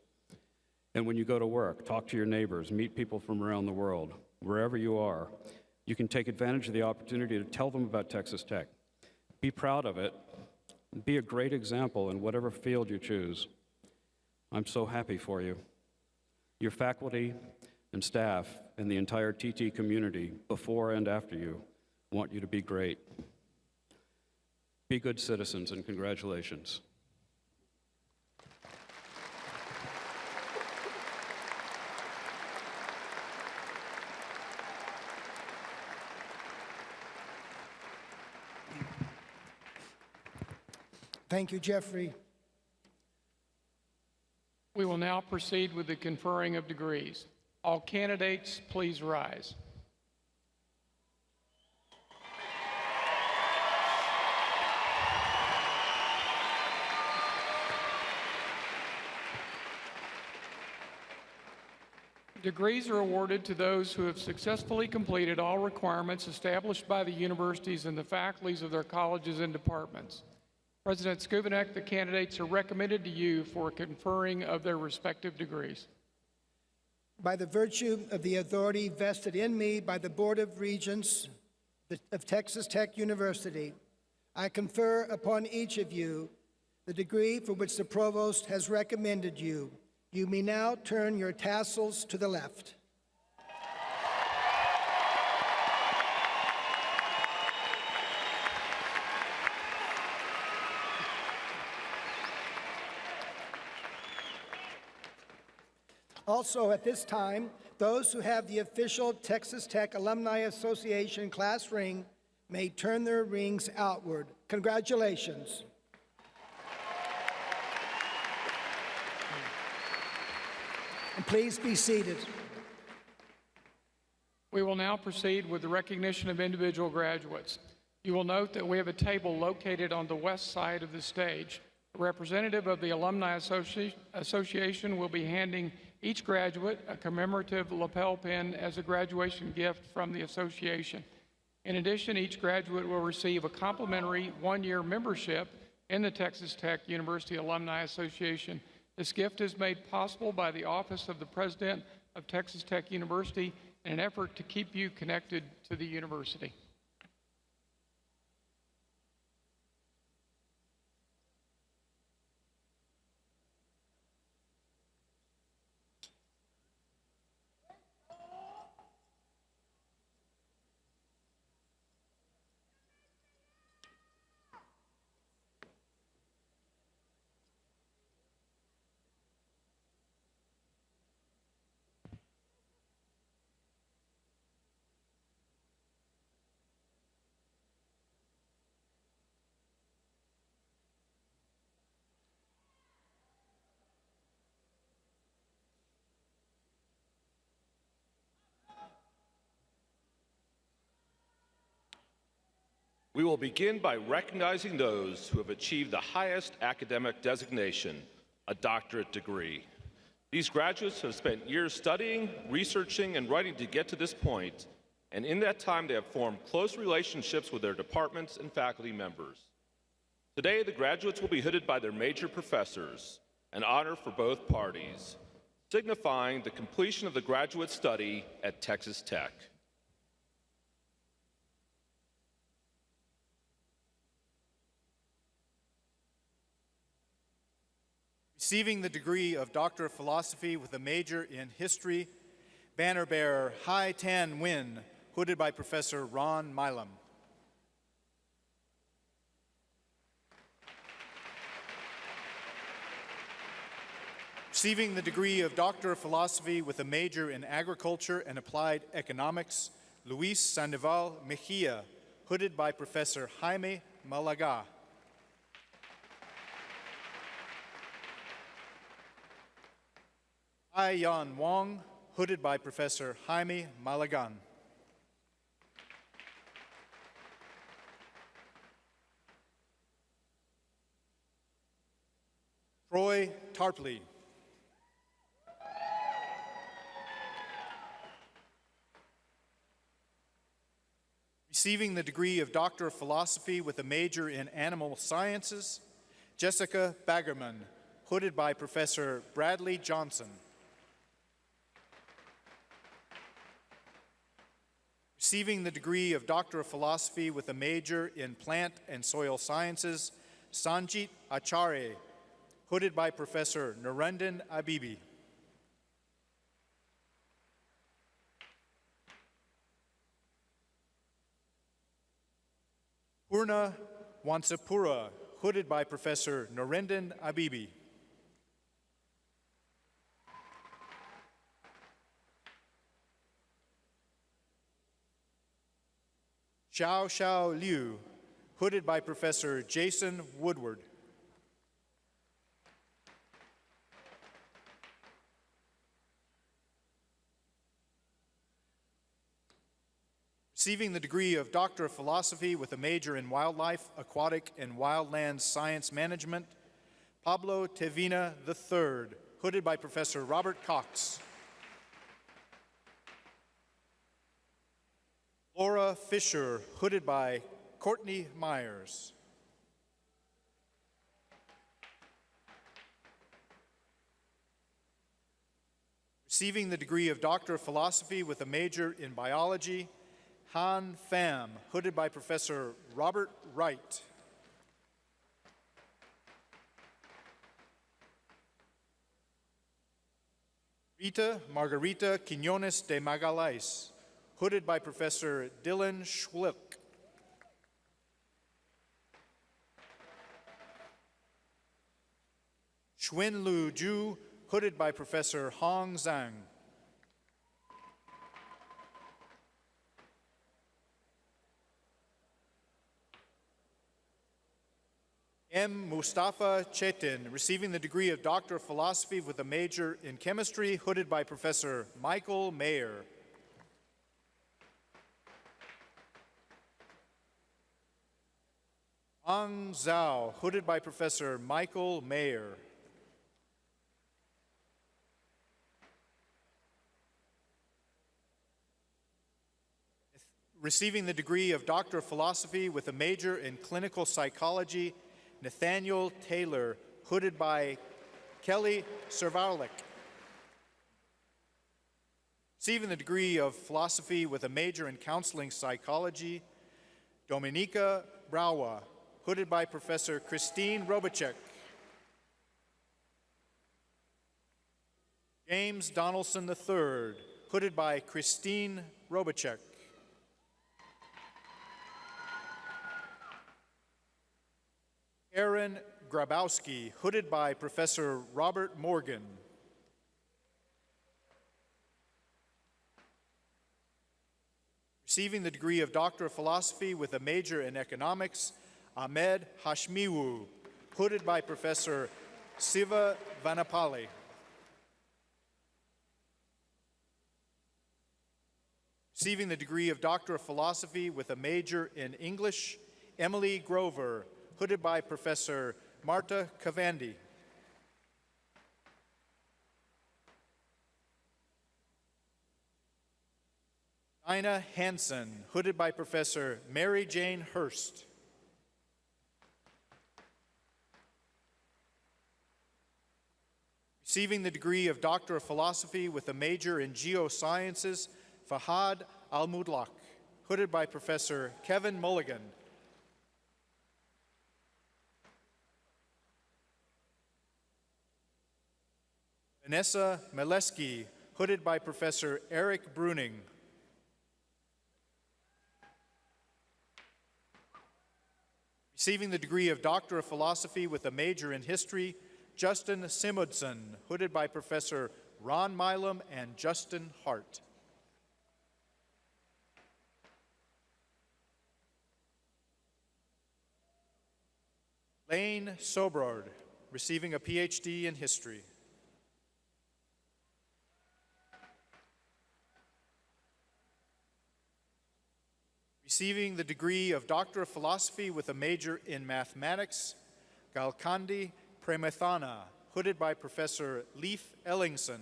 And when you go to work, talk to your neighbors, meet people from around the world, wherever you are, you can take advantage of the opportunity to tell them about Texas Tech. Be proud of it. Be a great example in whatever field you choose. I'm so happy for you. Your faculty and staff and the entire TT community, before and after you, want you to be great. Be good citizens, and congratulations. Thank you, Jeffrey. We will now proceed with the conferring of degrees. All candidates, please rise. Degrees are awarded to those who have successfully completed all requirements established by the universities and the faculties of their colleges and departments. President Skubanek, the candidates are recommended to you for conferring of their respective degrees. By the virtue of the authority vested in me by the Board of Regents of Texas Tech University, I confer upon each of you the degree for which the Provost has recommended you. You may now turn your tassels to the left. Also, at this time, those who have the official Texas Tech Alumni Association class ring may turn their rings outward. Congratulations. And please be seated. We will now proceed with the recognition of individual graduates. You will note that we have a table located on the west side of the stage. A representative of the Alumni Association will be handing each graduate a commemorative lapel pin as a graduation gift from the association. In addition, each graduate will receive a complimentary one-year membership in the Texas Tech University Alumni Association. This gift is made possible by the Office of the President of Texas Tech University in an effort to keep you connected to the university. We will begin by recognizing those who have achieved the highest academic designation, a doctorate degree. These graduates have spent years studying, researching, and writing to get to this point, and in that time they have formed close relationships with their departments and faculty members. Today, the graduates will be hooded by their major professors, an honor for both parties, signifying the completion of the graduate study at Texas Tech. Receiving the degree of Doctor of Philosophy with a major in History, banner bearer Hai Tan Nguyen, hooded by Professor Ron Milam. Receiving the degree of Doctor of Philosophy with a major in Agriculture and Applied Economics, Luis Sandoval Mejia, hooded by Professor Jaime Malaga. Ai Yan Wong, hooded by Professor Jaime Malagan. Troy Tarpley. Receiving the degree of Doctor of Philosophy with a major in Animal Sciences, Jessica Baggerman, hooded by Professor Bradley Johnson. Receiving the degree of Doctor of Philosophy with a major in Plant and Soil Sciences, Sanjit Acharya, hooded by Professor Narendran Abibi. Purna Wansapura, hooded by Professor Narendran Abibi. Xiao Liu, hooded by Professor Jason Woodward. Receiving the degree of Doctor of Philosophy with a major in Wildlife, Aquatic, and Wildlands Science Management, Pablo Tevina III, hooded by Professor Robert Cox. Laura Fisher, hooded by Courtney Myers. Receiving the degree of Doctor of Philosophy with a major in Biology, Han Pham, hooded by Professor Robert Wright. Rita Margarita Quinones de Magalhães, hooded by Professor Dylan Schwilk. Xuan Lu Ju, hooded by Professor Hong Zhang. M. Mustafa Chetin, receiving the degree of Doctor of Philosophy with a major in Chemistry, hooded by Professor Michael Mayer. Ang Zhao, hooded by Professor Michael Mayer. Receiving the degree of Doctor of Philosophy with a major in Clinical Psychology, Nathaniel Taylor, hooded by Kelly Servarlik. Receiving the degree of Philosophy with a major in Counseling Psychology, Dominika Brawa, hooded by Professor Christine Robacek. James Donaldson III, hooded by Christine Robacek. Aaron Grabowski, hooded by Professor Robert Morgan. Receiving the degree of Doctor of Philosophy with a major in Economics, Ahmed Hashmiwu, hooded by Professor Siva Vanapali. Receiving the degree of Doctor of Philosophy with a major in English, Emily Grover, hooded by Professor Marta Cavandi. Ina Hansen, hooded by Professor Mary Jane Hurst. Receiving the degree of Doctor of Philosophy with a major in Geosciences, Fahad Al-Mudlaq, hooded by Professor Kevin Mulligan. Vanessa Meleski, hooded by Professor Eric Bruning. Receiving the degree of Doctor of Philosophy with a major in History, Justin Simudson, hooded by Professor Ron Milam and Justin Hart. Lane Sobrard, receiving a PhD in History. Receiving the degree of Doctor of Philosophy with a major in Mathematics, Galkandi Premathana, hooded by Professor Leif Ellingson.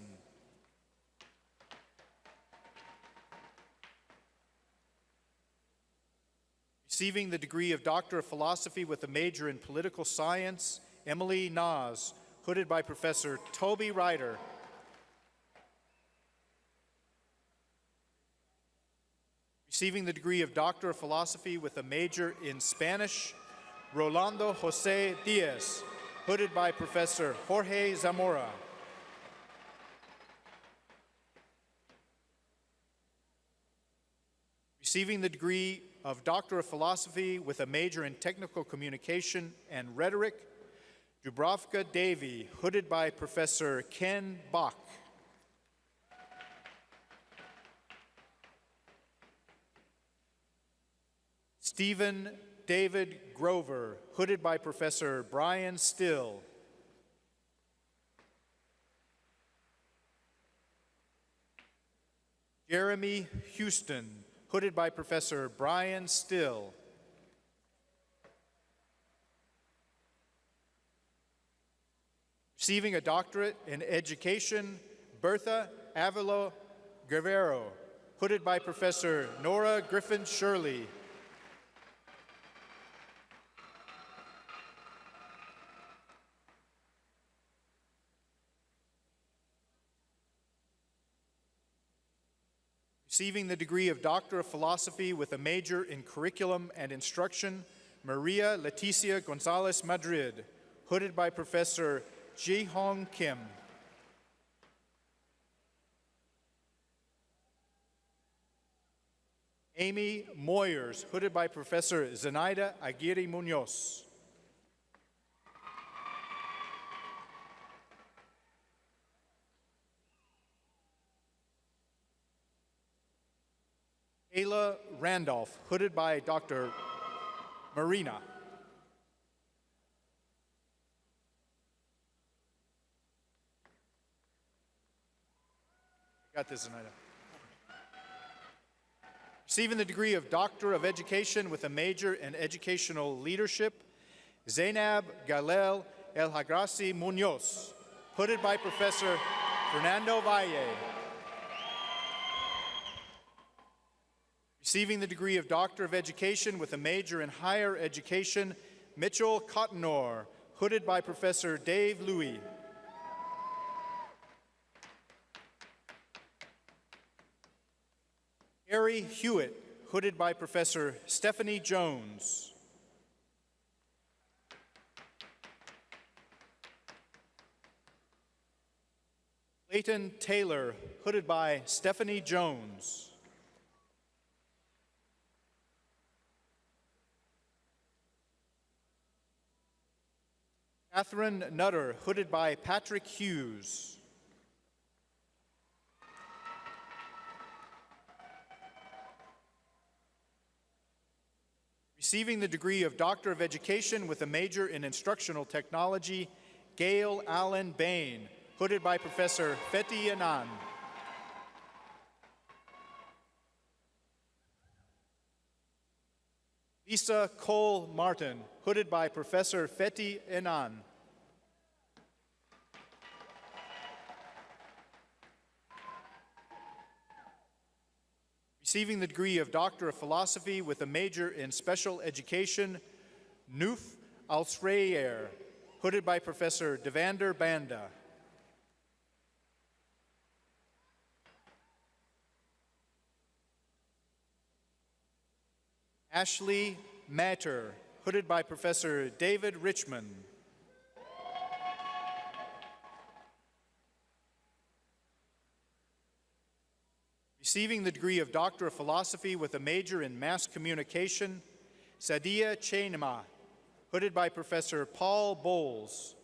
Receiving the degree of Doctor of Philosophy with a major in Political Science, Emily Nas, hooded by Professor Toby Ryder. Receiving the degree of Doctor of Philosophy with a major in Spanish, Rolando Jose Diaz, hooded by Professor Jorge Zamora. Receiving the degree of Doctor of Philosophy with a major in Technical Communication and Rhetoric, Dubravka Devi, hooded by Professor Ken Bach. Stephen David Grover, hooded by Professor Brian Still. Jeremy Houston, hooded by Professor Brian Still. Receiving a doctorate in education, Bertha Avila Guerrero, hooded by Professor Nora Griffin Shirley. Receiving the degree of Doctor of Philosophy with a major in Curriculum and Instruction, Maria Leticia Gonzalez Madrid, hooded by Professor Ji-Hong Kim. Amy Moyers, hooded by Professor Zenaida Aguirre Munoz. Ayla Randolph, hooded by Dr. Marina. Got this, Zenaida. Receiving the degree of Doctor of Education with a major in Educational Leadership, Zainab Galel El Hagrasi Munoz, hooded by Professor Fernando Valle. Receiving the degree of Doctor of Education with a major in Higher Education, Mitchell Cottonor, hooded by Professor Dave Louie. Harry Hewitt, hooded by Professor Stephanie Jones. Clayton Taylor, hooded by Stephanie Jones. Catherine Nutter, hooded by Patrick Hughes. Receiving the degree of Doctor of Education with a major in Instructional Technology, Gail Allen Bain, hooded by Professor Fethi Anand. Lisa Cole Martin, hooded by Professor Fethi Anand. Receiving the degree of Doctor of Philosophy with a major in Special Education, Nuf Alsrayer, hooded by Professor Devander Banda. Ashley Mater, hooded by Professor David Richmond. Receiving the degree of Doctor of Philosophy with a major in Mass Communication, Sadia Chainama, hooded by Professor Paul Bowles.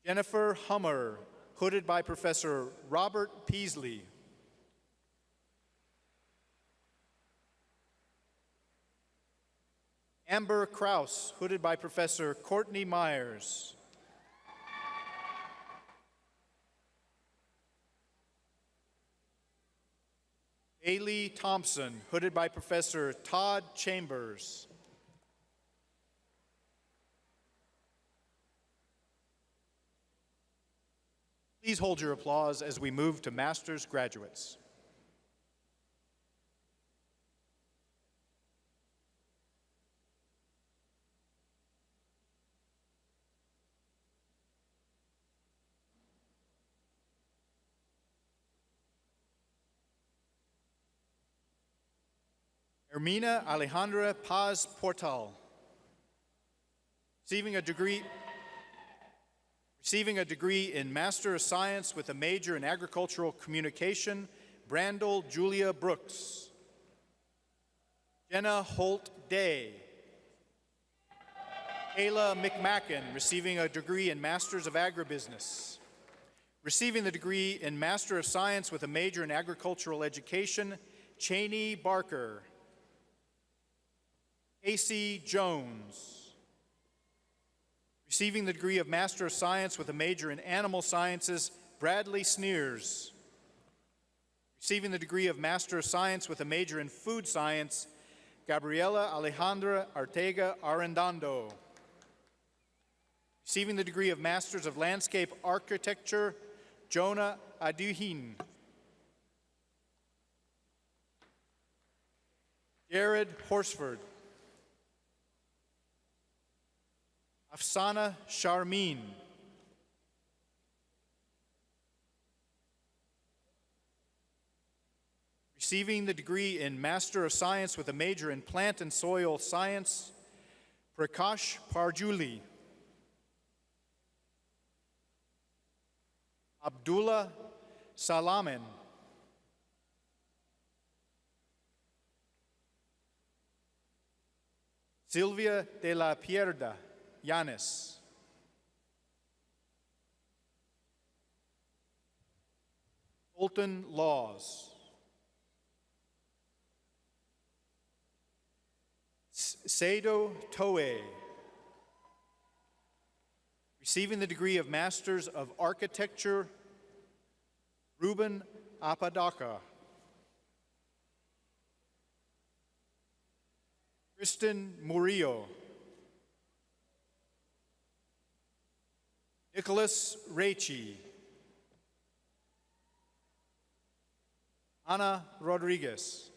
Jennifer Hummer, hooded by Professor Robert Peasley. Amber Krause, hooded by Professor Courtney Myers. Ailey Thompson, hooded by Professor Todd Chambers. Please hold your applause as we move to master's graduates. Hermina Alejandra Paz Portal, receiving a degree in Master of Science with a major in Agricultural Communication, Brandel Julia Brooks. Jenna Holt Day. Kayla McMacken, receiving a degree in Masters of Agribusiness. Receiving the degree in Master of Science with a major in Agricultural Education, Cheney Barker. Casey Jones, receiving the degree of Master of Science with a major in Animal Sciences, Bradley Sneers. Receiving the degree of Master of Science with a major in Food Science, Gabriela Alejandra Arteaga Arendando. Receiving the degree of Masters of Landscape Architecture, Jonah Aduhin. Jared Horsford. Afsana Sharmeen. Receiving the degree in Master of Science with a major in Plant and Soil Science, Prakash Parjuli. Abdullah Salaman. Silvia de la Pierda Yanis. Colton Laws. Sado Toe. Receiving the degree of Masters of Architecture, Ruben Apodaca. Kristen Murillo. Nicholas Raichi. Ana Rodriguez.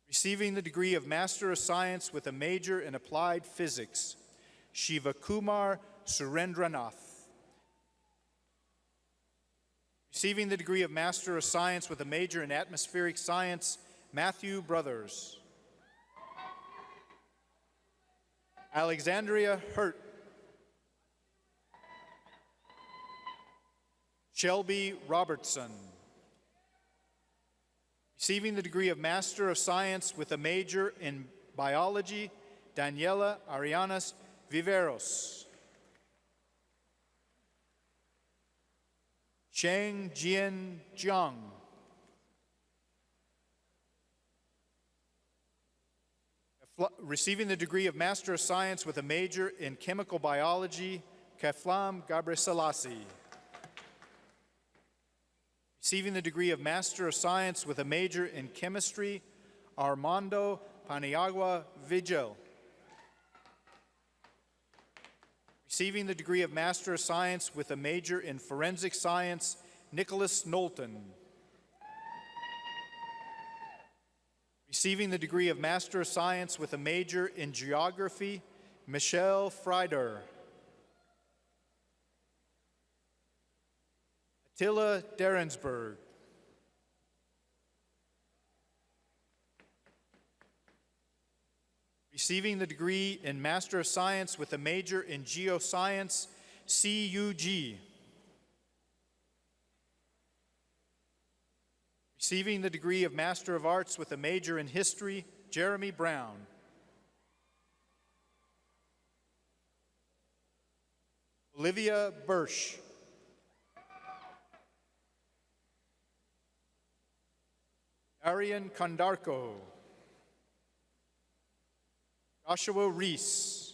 Receiving the degree of Master of Science with a major in Applied Physics, Shiva Kumar Surendranath. Receiving the degree of Master of Science with a major in Atmospheric Science, Matthew Brothers. Alexandria Hurt. Shelby Robertson. Receiving the degree of Master of Science with a major in Biology, Daniela Arianas Viveros. Cheng Jian Jiang. Receiving the degree of Master of Science with a major in Chemical Biology, Keflam Gabriselassie. Receiving the degree of Master of Science with a major in Chemistry, Armando Paniagua Vigil. Receiving the degree of Master of Science with a major in Forensic Science, Nicholas Knowlton. Receiving the degree of Master of Science with a major in Geography, Michelle Frieder. Attila Derensberg. Receiving the degree in Master of Science with a major in Geoscience, CUG. Receiving the degree of Master of Arts with a major in History, Jeremy Brown. Olivia Birsch. Arian Kondarko. Joshua Reese.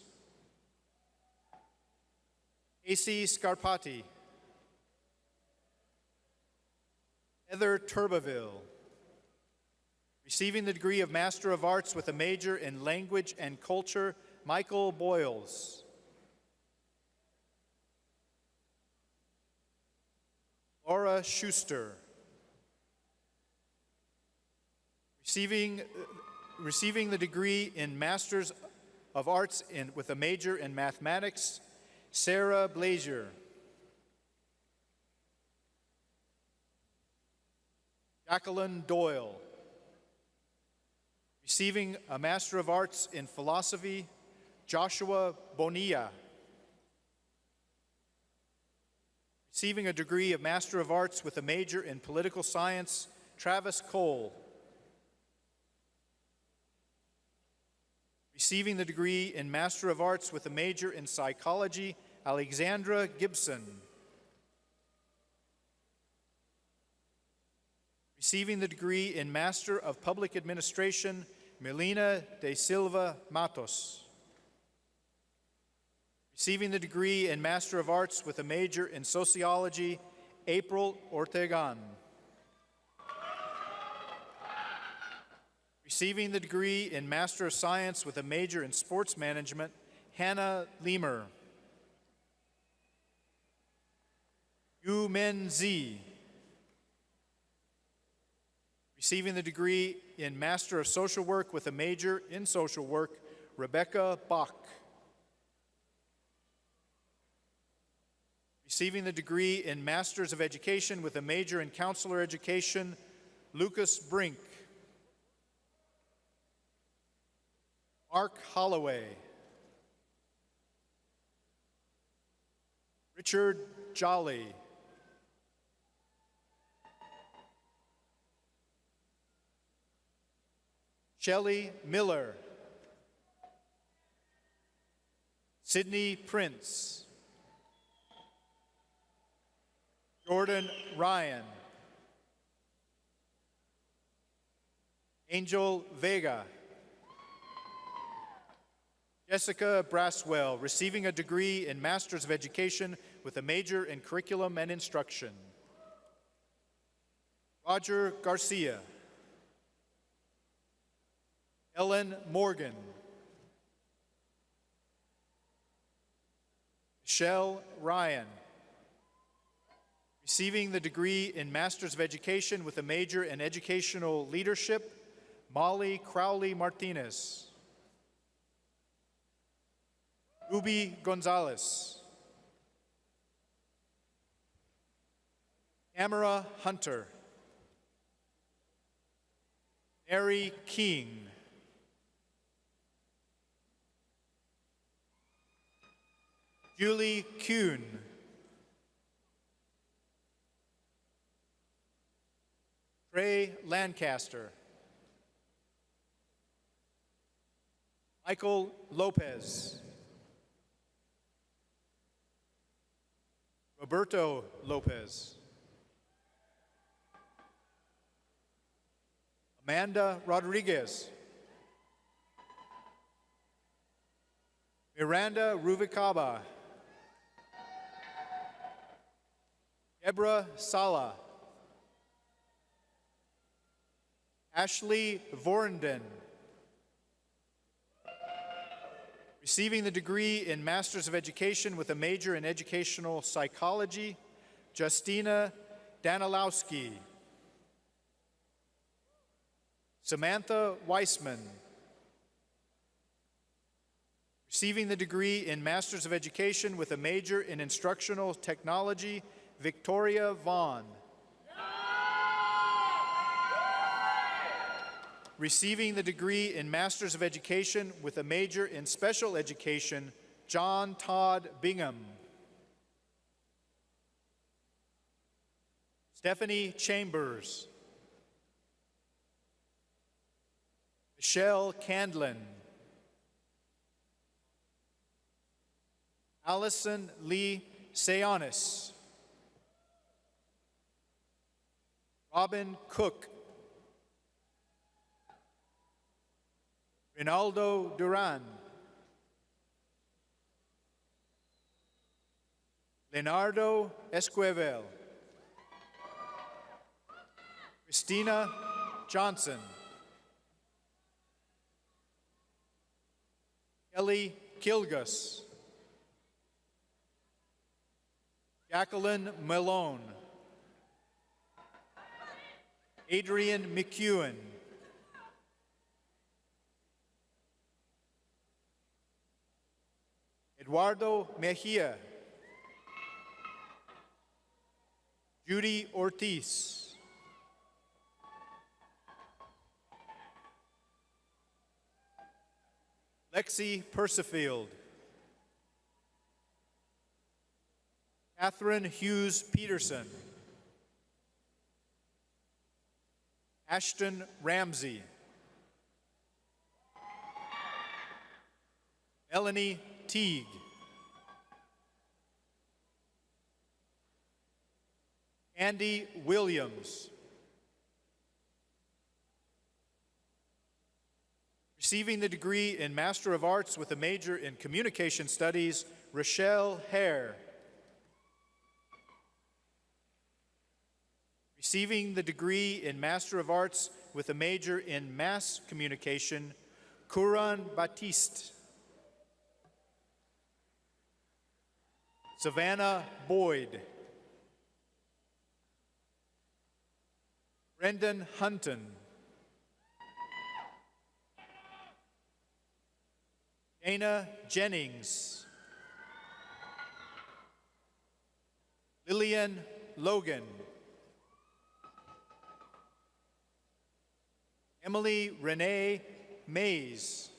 Casey Scarpati. Heather Turbeville. Receiving the degree of Master of Arts with a major in Language and Culture, Michael Boyles. Laura Schuster. Receiving the degree in Master's of Arts with a major in Mathematics, Sarah Blazier. Jacqueline Doyle. Receiving a Master of Arts in Philosophy, Joshua Bonilla. Receiving a degree of Master of Arts with a major in Political Science, Travis Cole. Receiving the degree in Master of Arts with a major in Psychology, Alexandra Gibson. Receiving the degree in Master of Public Administration, Melina de Silva Matos. Receiving the degree in Master of Arts with a major in Sociology, April Ortegan. Receiving the degree in Master of Science with a major in Sports Management, Hannah Lemer. Yu Men Zi. Receiving the degree in Master of Social Work with a major in Social Work, Rebecca Bach. Receiving the degree in Masters of Education with a major in Counselor Education, Lucas Brink. Mark Holloway. Richard Jolly. Shelley Miller. Sydney Prince. Jordan Ryan. Angel Vega. Jessica Braswell, receiving a degree in Masters of Education with a major in Curriculum and Instruction. Roger Garcia. Ellen Morgan. Michelle Ryan. Receiving the degree in Masters of Education with a major in Educational Leadership, Molly Crowley Martinez. Ruby Gonzalez. Tamara Hunter. Mary King. Julie Kuhn. Trey Lancaster. Michael Lopez. Roberto Lopez. Amanda Rodriguez. Miranda Ruvikaba. Deborah Sala. Ashley Vorenden. Receiving the degree in Masters of Education with a major in Educational Psychology, Justina Danilowski. Samantha Weissman. Receiving the degree in Masters of Education with a major in Instructional Technology, Victoria Vaughn. Receiving the degree in Masters of Education with a major in Special Education, John Todd Bingham. Stephanie Chambers. Michelle Candlin. Allison Lee Seonis. Robin Cook. Rinaldo Duran. Leonardo Esquivel. Christina Johnson. Kelly Kilgus. Jacqueline Malone. Adrian McEwen. Eduardo Mejia. Judy Ortiz. Lexi Persifield. Catherine Hughes Peterson. Ashton Ramsey. Melanie Teague. Andy Williams. Receiving the degree in Master of Arts with a major in Communication Studies, Rochelle Hare. Receiving the degree in Master of Arts with a major in Mass Communication, Kuran Batiste. Savannah Boyd. Brendan Hunton. Dana Jennings. Lillian Logan. Emily Renee Mays.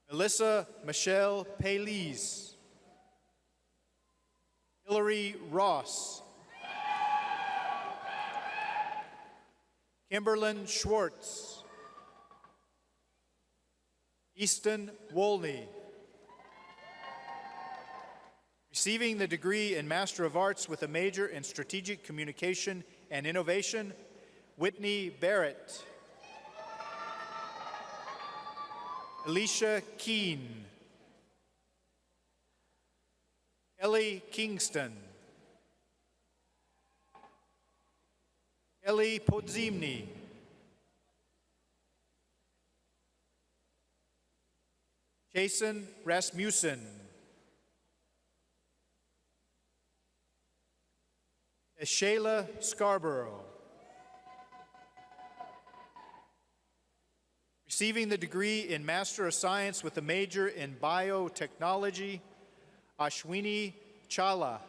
Melissa Michelle Paylees. Hillary Ross. Kimberlyn Schwartz. Easton Wolney. Receiving the degree in Master of Arts with a major in Strategic Communication and Innovation, Whitney Barrett. Alicia Keene. Ellie Kingston. Ellie Podzimny. Jason Rasmussen. Shayla Scarborough. Receiving the degree in Master of Science with a major in Biotechnology, Ashwini Chala.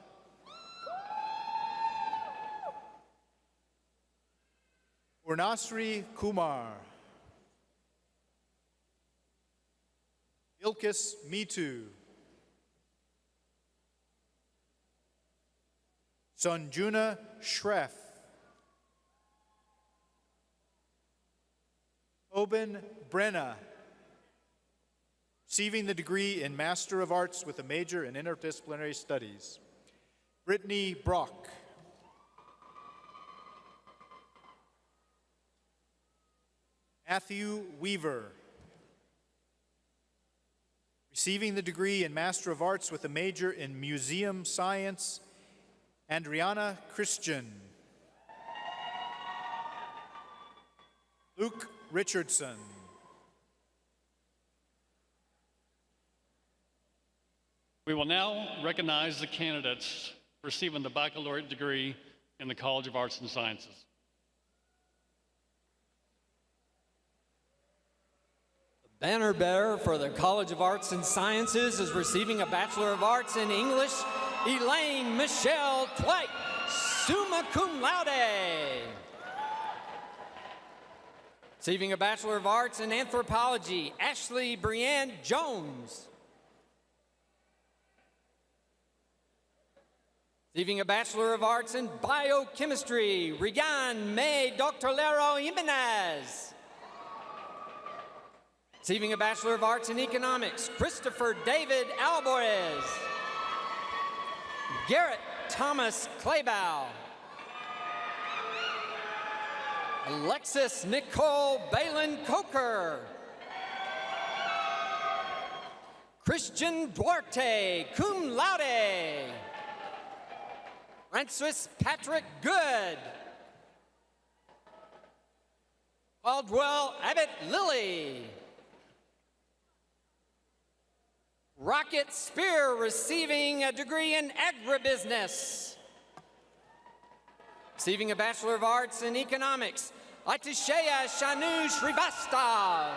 Purnasri Kumar. Ilkis Mitu. Sanjuna Shreff. Tobin Brenna. Receiving the degree in Master of Arts with a major in Interdisciplinary Studies, Brittany Brock. Matthew Weaver. Receiving the degree in Master of Arts with a major in Museum Science, Andriana Christian. Luke Richardson. We will now recognize the candidates receiving the baccalaureate degree in the College of Arts and Sciences. The banner bearer for the College of Arts and Sciences is receiving a Bachelor of Arts in English, Elaine Michelle Twite, summa cum laude. Receiving a Bachelor of Arts in Anthropology, Ashley Brianne Jones. Receiving a Bachelor of Arts in Biochemistry, Regan May Doctorlero Jimenez. Receiving a Bachelor of Arts in Economics, Christopher David Alvarez. Garrett Thomas Claybow. Alexis Nicole Balin Coker. Christian Duarte, cum laude. Francis Patrick Good. Caldwell Abbott Lilly. Rocket Spear receiving a degree in agribusiness. Receiving a Bachelor of Arts in Economics, Atisheya Shanu Srivastava.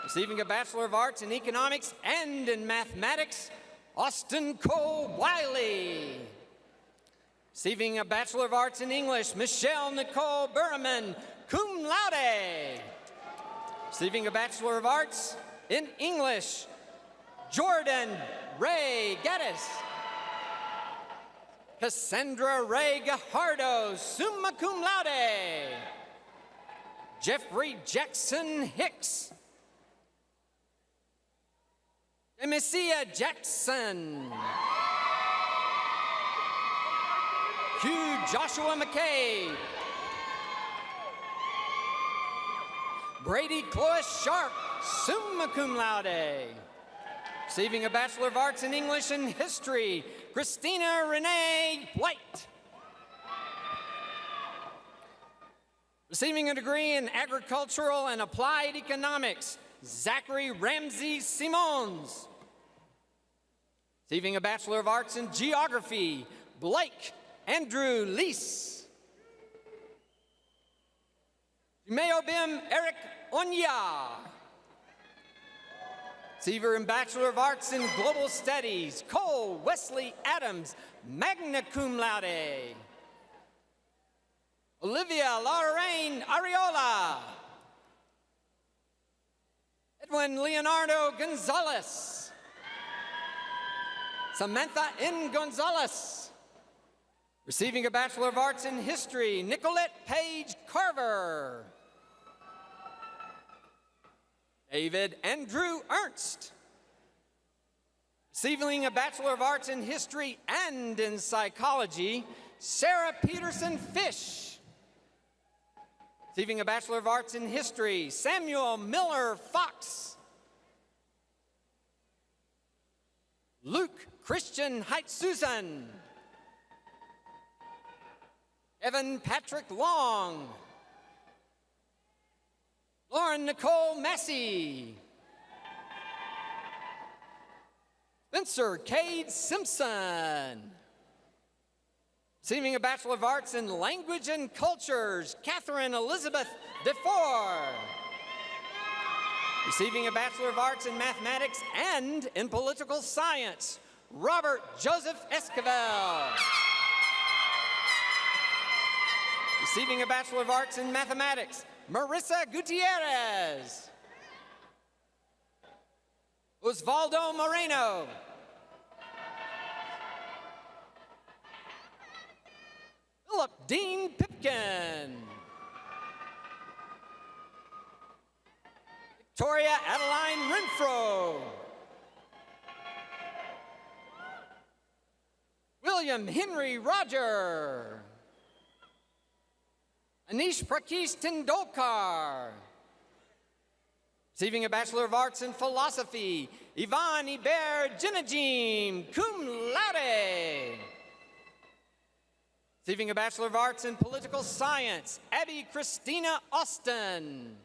Receiving a Bachelor of Arts in Economics and in Mathematics, Austin Cole Wiley. Receiving a Bachelor of Arts in English, Michelle Nicole Berman, cum laude. Receiving a Bachelor of Arts in English, Jordan Ray Geddes. Cassandra Ray Gajardo, summa cum laude. Jeffrey Jackson Hicks. Demesia Jackson. Hugh Joshua McKay. Brady Clois Sharp, summa cum laude. Receiving a Bachelor of Arts in English and History, Christina Renee White. Receiving a degree in Agricultural and Applied Economics, Zachary Ramsey Simons. Receiving a Bachelor of Arts in Geography, Blake Andrew Lease. Meobim Eric Onya. Receiver in Bachelor of Arts in Global Studies, Cole Wesley Adams, magna cum laude. Olivia Lorraine Ariola. Edwin Leonardo Gonzalez. Samantha N. Gonzalez. Receiving a Bachelor of Arts in History, Nicolette Page Carver. David Andrew Ernst. Receiving a Bachelor of Arts in History and in Psychology, Sarah Peterson Fish. Receiving a Bachelor of Arts in History, Samuel Miller Fox. Luke Christian Height Susan. Evan Patrick Long. Lauren Nicole Massey. Spencer Cade Simpson. Receiving a Bachelor of Arts in Language and Cultures, Catherine Elizabeth DeFore. Receiving a Bachelor of Arts in Mathematics and in Political Science, Robert Joseph Esquivel. Receiving a Bachelor of Arts in Mathematics, Marissa Gutierrez. Osvaldo Moreno. Philip Dean Pipkin. Victoria Adeline Renfro. William Henry Roger. Anish Prakesh Tendolkar. Receiving a Bachelor of Arts in Philosophy, Ivan Iber Jinajim, cum laude. Receiving a Bachelor of Arts in Political Science, Abby Christina Austin.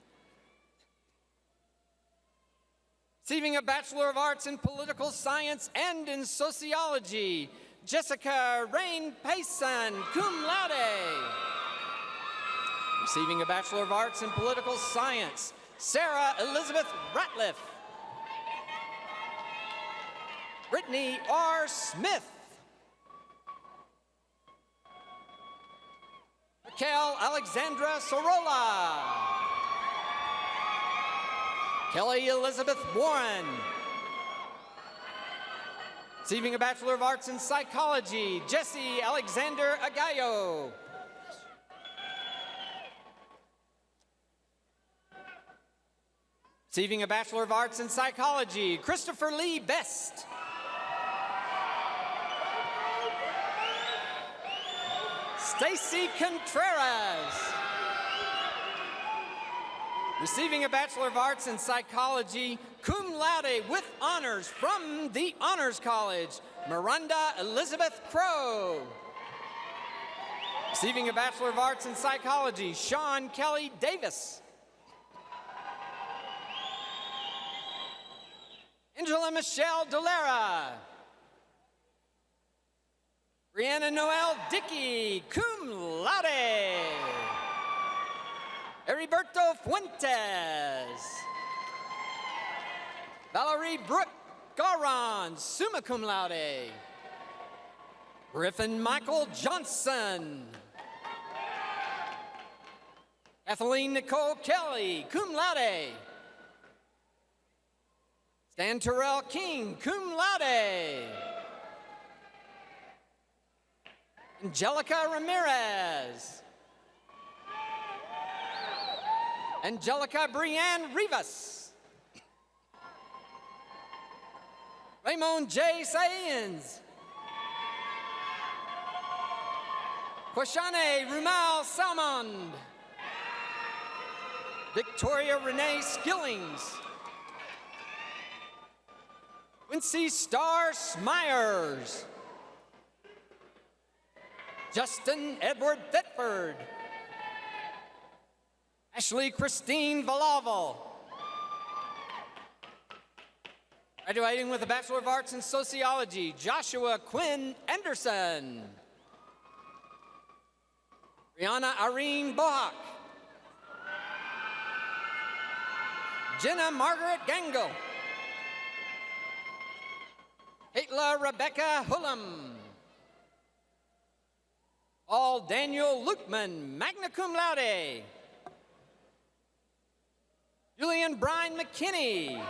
Receiving a Bachelor of Arts in Political Science and in Sociology, Jessica Rain Payson, cum laude. Receiving a Bachelor of Arts in Political Science, Sarah Elizabeth Ratliff. Brittany R. Smith. Raquel Alexandra Sorolla. Kelly Elizabeth Warren. Receiving a Bachelor of Arts in Psychology, Jesse Alexander Agayo. Receiving a Bachelor of Arts in Psychology, Christopher Lee Best. Stacy Contreras. Receiving a Bachelor of Arts in Psychology, cum laude with honors from the Honors College, Miranda Elizabeth Crow. Receiving a Bachelor of Arts in Psychology, Sean Kelly Davis. Angela Michelle Dolera. Brianna Noel Dickey, cum laude. Heriberto Fuentes. Valerie Brooke Garon, summa cum laude. Griffin Michael Johnson. Kathleen Nicole Kelly, cum laude. Stan Terrell King, cum laude. Angelica Ramirez. Angelica Brianne Rivas. Raymond J. Saenz. Kwashane Rumal Salmond. Victoria Renee Skillings. Quincy Star Smyers. Justin Edward Thetford. Ashley Christine Valaval. Graduating with a Bachelor of Arts in Sociology, Joshua Quinn Anderson. Brianna Irene Bohak. Jenna Margaret Gangle. Caitlin Rebecca Hullum. Paul Daniel Lukeman, magna cum laude. Julian Brian McKinney.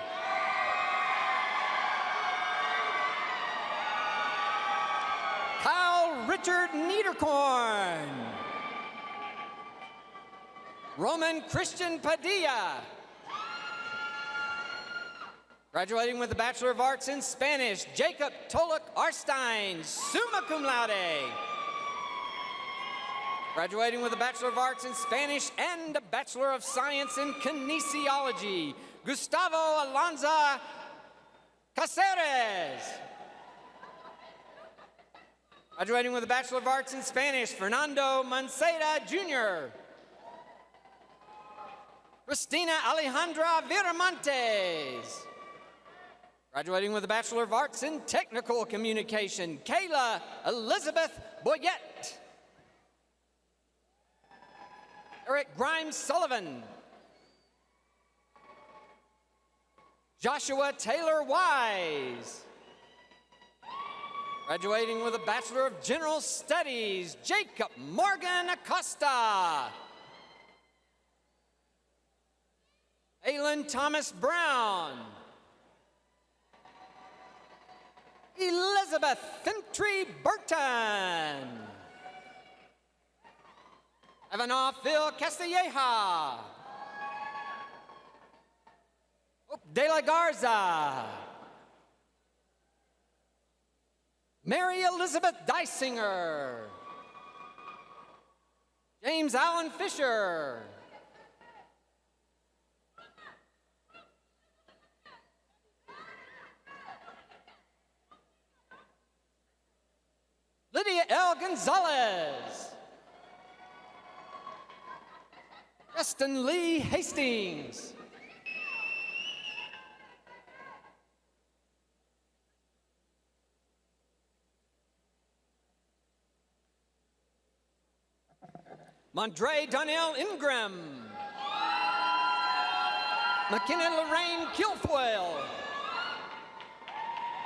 Kyle Richard Niederkorn. Roman Christian Padilla. Graduating with a Bachelor of Arts in Spanish, Jacob Toluk Arstein, summa cum laude. Graduating with a Bachelor of Arts in Spanish and a Bachelor of Science in Kinesiology, Gustavo Alonza Caceres. Graduating with a Bachelor of Arts in Spanish, Fernando Manceda Jr. Christina Alejandra Viramontes. Graduating with a Bachelor of Arts in Technical Communication, Kayla Elizabeth Boyette. Eric Grimes Sullivan. Joshua Taylor Wise. Graduating with a Bachelor of General Studies, Jacob Morgan Acosta. Aylin Thomas Brown. Elizabeth Fintry Burton. Evanoff Phil Castilleja. Hope De La Garza. Mary Elizabeth Dysinger. James Allen Fisher. Lydia L. Gonzalez. Justin Lee Hastings. Mondre Donnell Ingram. McKenna Lorraine Kilfoyle.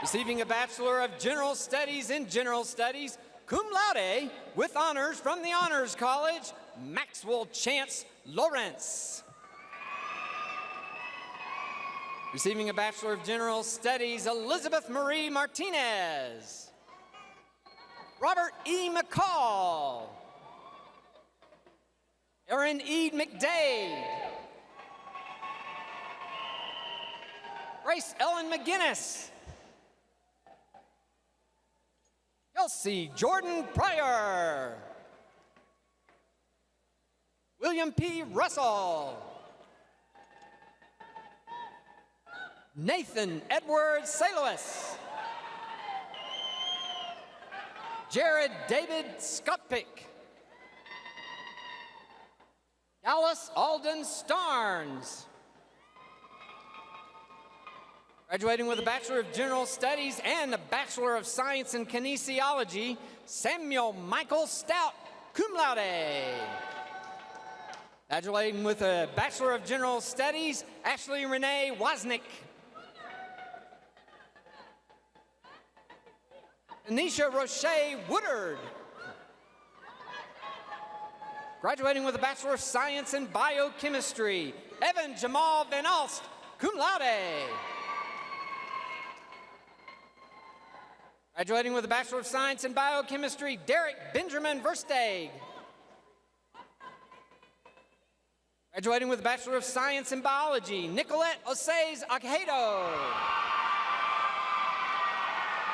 Receiving a Bachelor of General Studies in General Studies, cum laude, with honors from the Honors College, Maxwell Chance Lawrence. Receiving a Bachelor of General Studies, Elizabeth Marie Martinez. Robert E. McCall. Erin E. McDade. Grace Ellen McGinnis. Kelsey Jordan Pryor. William P. Russell. Nathan Edward Salois. Jared David Skutpick. Alice Alden Starnes. Graduating with a Bachelor of General Studies and a Bachelor of Science in Kinesiology, Samuel Michael Stout, cum laude. Graduating with a Bachelor of General Studies, Ashley Renee Wozniak. Anisha Roche Woodard. Graduating with a Bachelor of Science in Biochemistry, Evan Jamal Van Alst, cum laude. Graduating with a Bachelor of Science in Biochemistry, Derek Benjamin Versteeg. Graduating with a Bachelor of Science in Biology, Nicolette Osaze Akhedo.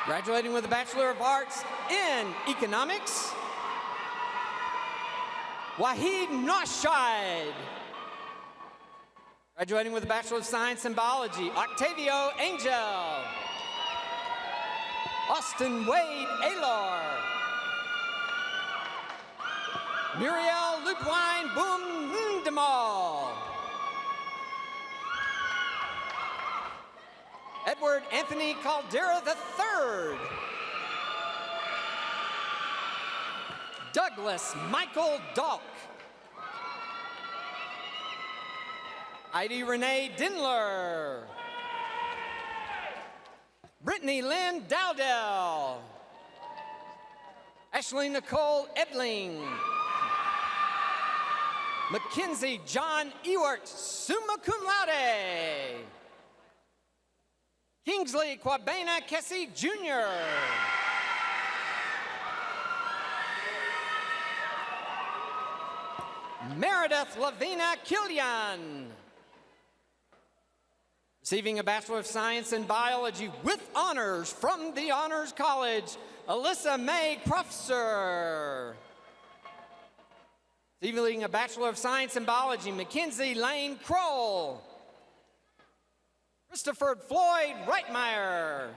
Graduating with a Bachelor of Arts in Economics, Wahid Noshide. Graduating with a Bachelor of Science in Biology, Octavio Angel. Austin Wade Aylor. Muriel Ludwine Boom Demal. Edward Anthony Caldera III. Douglas Michael Dalk. Heidi Renee Dindler. Brittany Lynn Dowdell. Ashley Nicole Edling. Mackenzie John Ewart, summa cum laude. Kingsley Kwabena Kessie Jr. Meredith Lavina Killian. Receiving a Bachelor of Science in Biology with honors from the Honors College, Alyssa Mae Crufser. Receiving a Bachelor of Science in Biology, Mackenzie Lane Kroll. Christopher Floyd Reitmeyer.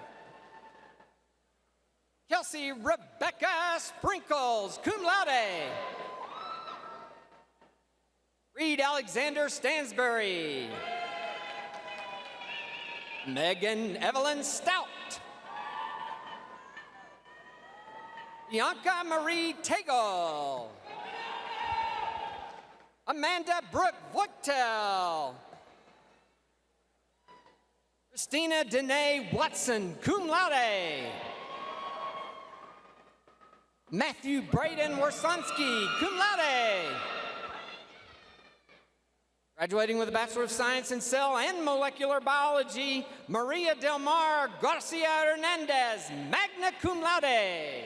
Kelsey Rebecca Sprinkles, cum laude. Reed Alexander Stansbury. Megan Evelyn Stout. Bianca Marie Tegel. Amanda Brooke Voigtel. Christina Danae Watson, cum laude. Matthew Braden Warsonsky, cum laude. Graduating with a Bachelor of Science in Cell and Molecular Biology, Maria Del Mar Garcia Hernandez, magna cum laude.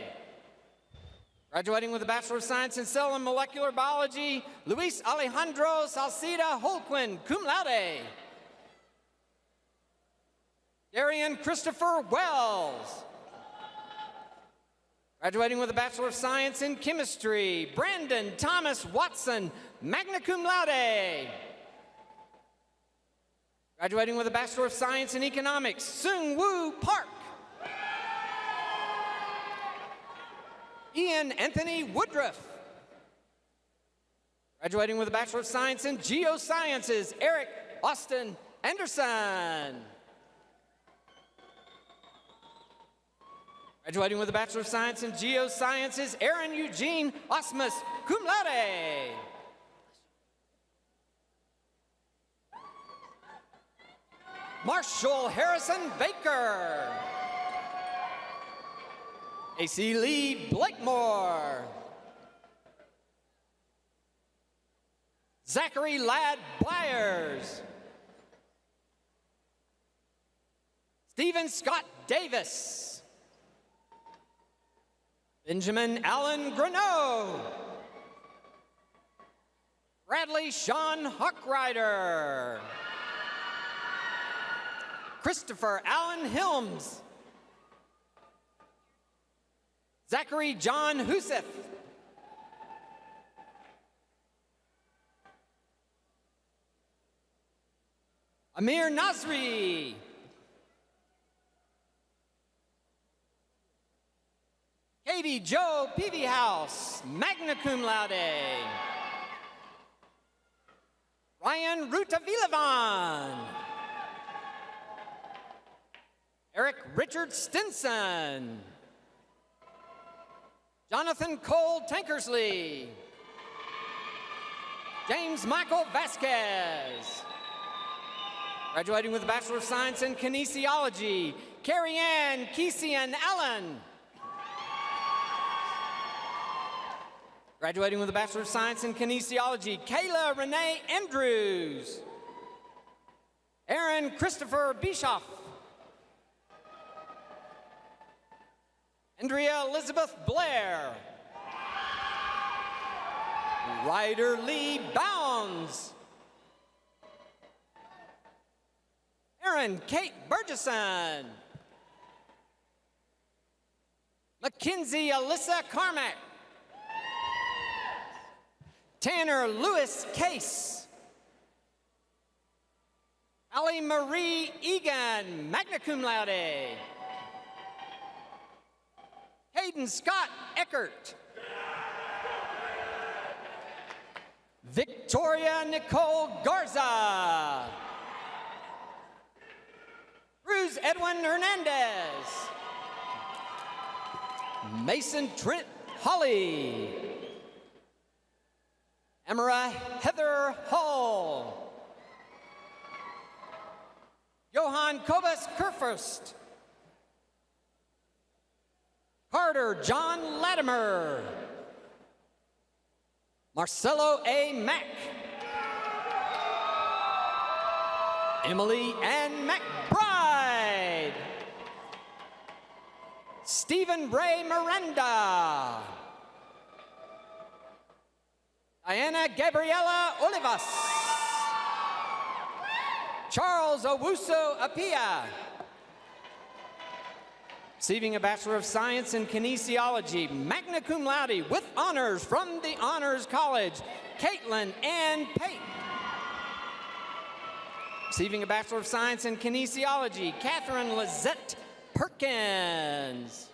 Graduating with a Bachelor of Science in Cell and Molecular Biology, Luis Alejandro Salcida Holquin, cum laude. Darian Christopher Wells. Graduating with a Bachelor of Science in Chemistry, Brandon Thomas Watson, magna cum laude. Graduating with a Bachelor of Science in Economics, Seung Woo Park. Ian Anthony Woodruff. Graduating with a Bachelor of Science in Geosciences, Eric Austin Anderson. Graduating with a Bachelor of Science in Geosciences, Aaron Eugene Osmus, cum laude. Marshall Harrison Baker. AC Lee Blakemore. Zachary Ladd Byers. Stephen Scott Davis. Benjamin Allen Greneau. Bradley Sean Huckrider. Christopher Allen Hilms. Zachary John Huseth. Amir Nasri. Katie Joe Peavyhouse, magna cum laude. Ryan Rutavilavan. Eric Richard Stinson. Jonathan Cole Tankersley. James Michael Vasquez. Graduating with a Bachelor of Science in Kinesiology, Carrie Ann Keesian Allen. Graduating with a Bachelor of Science in Kinesiology, Kayla Renee Andrews. Aaron Christopher Bischoff. Andrea Elizabeth Blair. Ryder Lee Bounds. Erin Kate Burgesson. Mackenzie Alyssa Carmack. Tanner Lewis Case. Allie Marie Egan, magna cum laude. Hayden Scott Eckert. Victoria Nicole Garza. Cruz Edwin Hernandez. Mason Trent Holly. Emera Heather Hall. Johann Kobus Kerfurst. Carter John Latimer. Marcelo A. Mack. Emily Ann McBride. Stephen Ray Miranda. Diana Gabriela Olivas. Charles Owusu Apia. Receiving a Bachelor of Science in Kinesiology, magna cum laude with honors from the Honors College, Caitlin Ann Pate. Receiving a Bachelor of Science in Kinesiology, Catherine Lizette Perkins.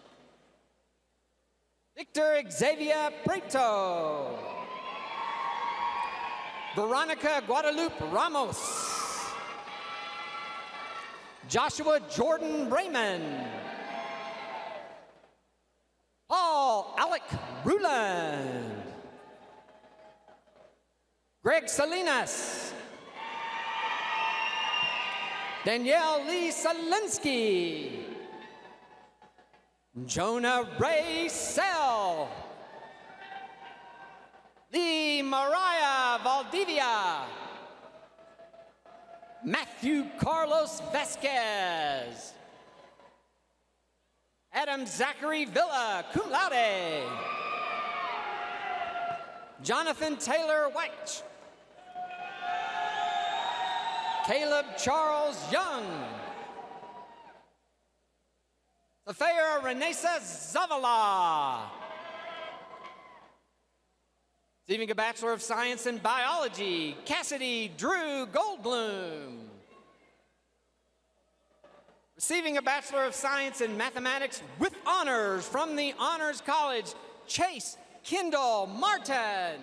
Victor Xavier Preto. Veronica Guadalupe Ramos. Joshua Jordan Raymond. Paul Alec Ruland. Greg Salinas. Danielle Lee Selinsky. Jonah Ray Sell. Lee Mariah Valdivia. Matthew Carlos Vasquez. Adam Zachary Villa, cum laude. Jonathan Taylor White. Caleb Charles Young. Thafea Renesa Zavala. Receiving a Bachelor of Science in Biology, Cassidy Drew Goldblum. Receiving a Bachelor of Science in Mathematics with honors from the Honors College, Chase Kendall Martin.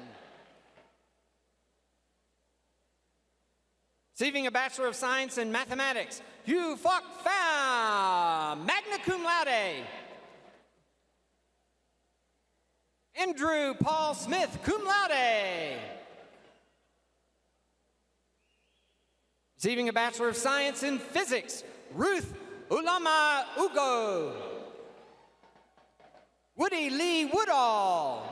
Receiving a Bachelor of Science in Mathematics, Yu Fock Pham, magna cum laude. Andrew Paul Smith, cum laude. Receiving a Bachelor of Science in Physics, Ruth Ulama Ugo. Woody Lee Woodall.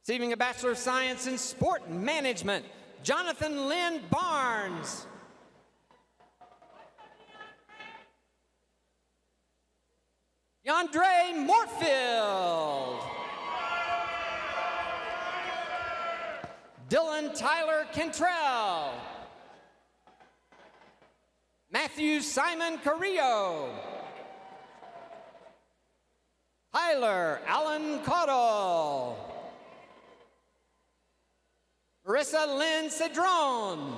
Receiving a Bachelor of Science in Sport Management, Jonathan Lynn Barnes. Yandre Moorfield. Dylan Tyler Cantrell. Matthew Simon Carrillo. Tyler Allen Caudle. Marissa Lynn Cedron.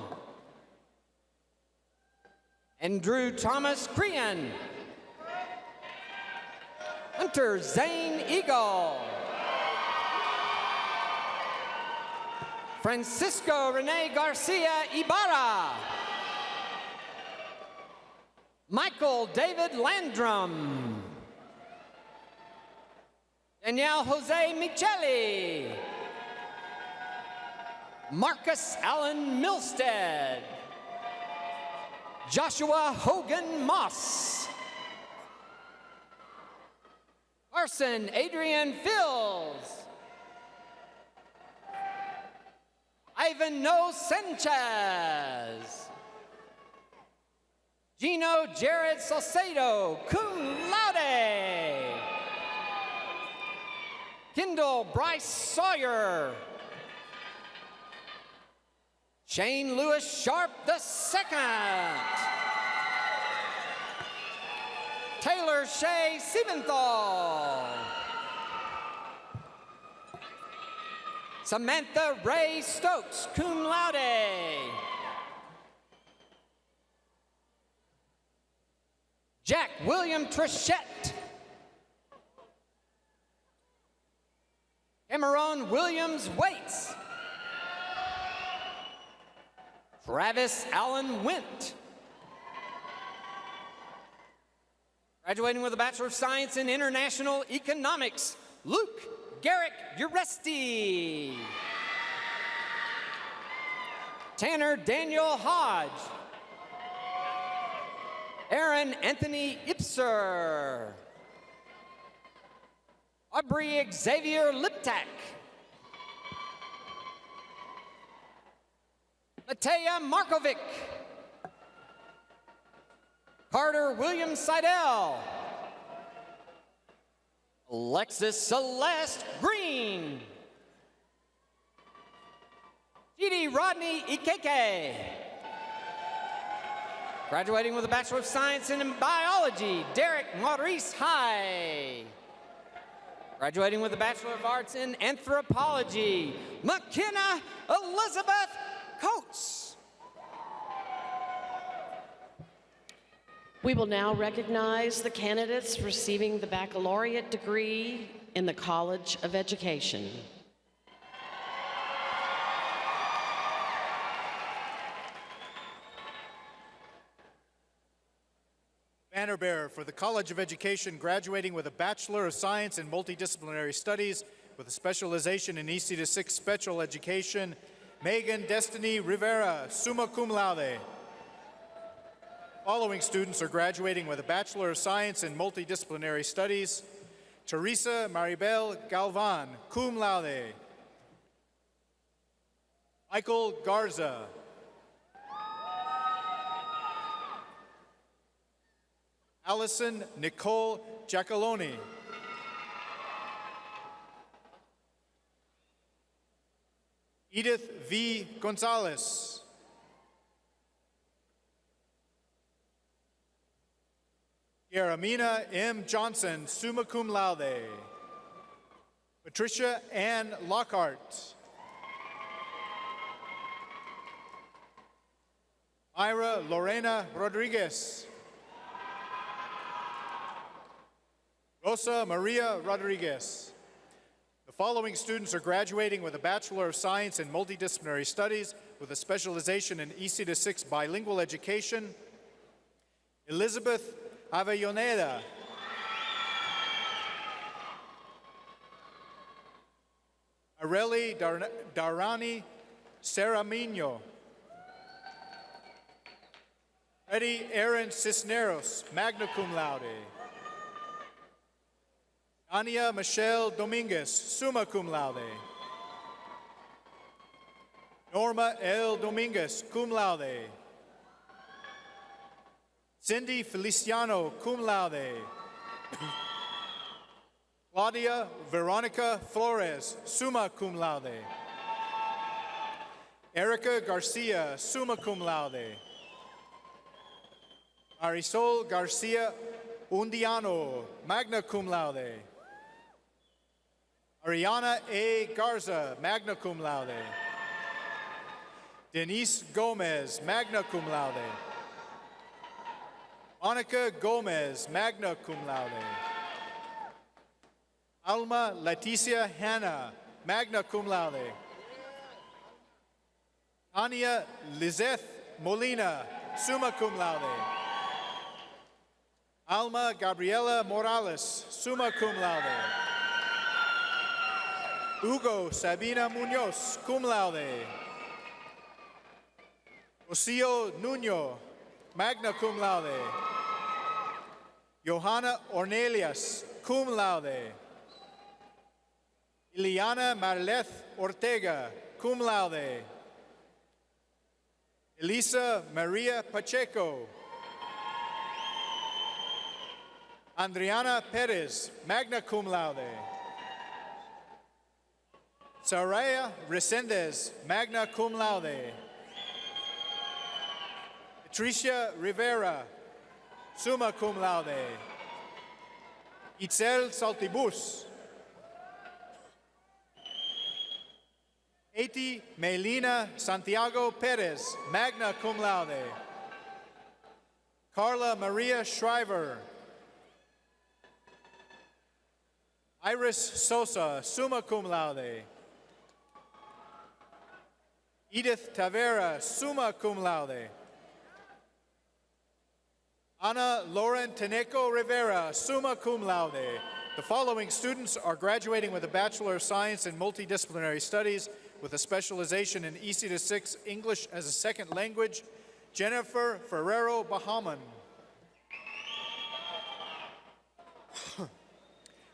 Andrew Thomas Crean. Hunter Zane Eagle. Francisco Rene Garcia Ibarra. Michael David Landrum. Daniel Jose Micheli. Marcus Allen Milstead. Joshua Hogan Moss. Carson Adrian Fields. Ivan No Sanchez. Gino Jared Salcedo, cum laude. Kendall Bryce Sawyer. Shane Lewis Sharp II. Taylor Shea Siebenthal. Samantha Ray Stokes, cum laude. Jack William Trechette. Cameron Williams Waits. Travis Allen Wint. Graduating with a Bachelor of Science in International Economics, Luke Garrick Uresti. Tanner Daniel Hodge. Aaron Anthony Ipser. Aubrey Xavier Liptak. Matea Markovic. Carter William Seidel. Alexis Celeste Green. G.D. Rodney Ikeke. Graduating with a Bachelor of Science in Biology, Derek Maurice High. Graduating with a Bachelor of Arts in Anthropology, McKenna Elizabeth Coates. We will now recognize the candidates receiving the baccalaureate degree in the College of Education. Banner bearer for the College of Education, graduating with a Bachelor of Science in Multidisciplinary Studies with a specialization in EC-6 Special Education, Megan Destiny Rivera, summa cum laude. Following students are graduating with a Bachelor of Science in Multidisciplinary Studies, Teresa Maribel Galvan, cum laude. Michael Garza. Allison Nicole Giacalone. Edith V. Gonzalez. Yaramina M. Johnson, summa cum laude. Patricia Ann Lockhart. Myra Lorena Rodriguez. Rosa Maria Rodriguez. The following students are graduating with a Bachelor of Science in Multidisciplinary Studies with a specialization in EC-6 Bilingual Education. Elizabeth Avellaneda. Areli Darani Ceramino. Eddie Aaron Cisneros, magna cum laude. Ania Michelle Dominguez, summa cum laude. Norma L. Dominguez, cum laude. Cindy Feliciano, cum laude. Claudia Veronica Flores, summa cum laude. Erica Garcia, summa cum laude. Marisol Garcia Undiano, magna cum laude. Ariana A. Garza, magna cum laude. Denise Gomez, magna cum laude. Monica Gomez, magna cum laude. Alma Leticia Hanna, magna cum laude. Tanya Lizeth Molina, summa cum laude. Alma Gabriela Morales, summa cum laude. Hugo Sabina Munoz, cum laude. Ocio Nuno, magna cum laude. Johanna Ornelius, cum laude. Ileana Marleth Ortega, cum laude. Elisa Maria Pacheco. Adriana Perez, magna cum laude. Saraya Resendez, magna cum laude. Patricia Rivera, summa cum laude. Itzel Saltibus. Eti Melina Santiago Perez, magna cum laude. Carla Maria Shriver. Iris Sosa, summa cum laude. Edith Tavera, summa cum laude. Ana Lauren Teneco Rivera, summa cum laude. The following students are graduating with a Bachelor of Science in Multidisciplinary Studies with a specialization in EC-6 English as a Second Language. Jennifer Ferrero Bahaman.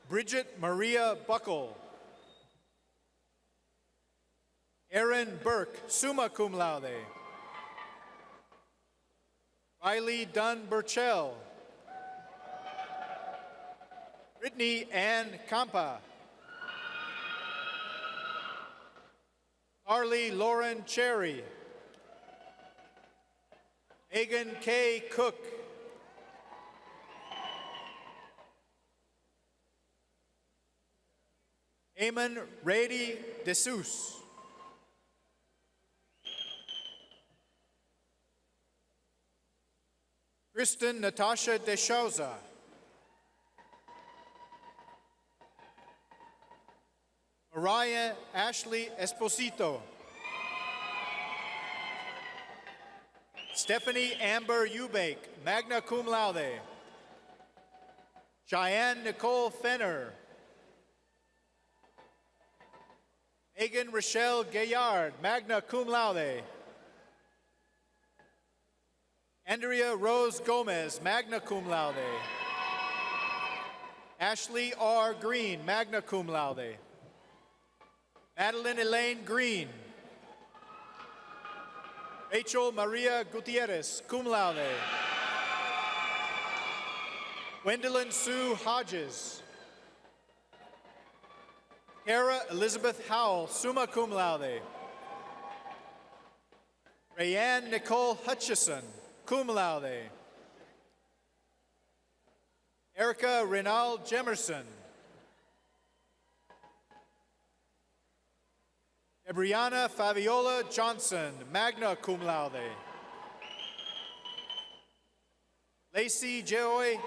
Bridget Maria Buckle. Erin Burke, summa cum laude. Riley Dunn Burchell. Brittany Ann Campa. Carly Lauren Cherry. Megan K. Cook. Eamon Rady DeSouza. Kristen Natasha DeShauza. Mariah Ashley Esposito. Stephanie Amber Eubank, magna cum laude. Cheyenne Nicole Fenner. Megan Rochelle Gaillard, magna cum laude. Andrea Rose Gomez, magna cum laude. Ashley R. Green, magna cum laude. Madeline Elaine Green. Rachel Maria Gutierrez, cum laude. Gwendolyn Sue Hodges. Kara Elizabeth Howell, summa cum laude. Rayanne Nicole Hutchison, cum laude. Erica Renal Jemerson. Ebriana Fabiola Johnson, magna cum laude. Lacey Joy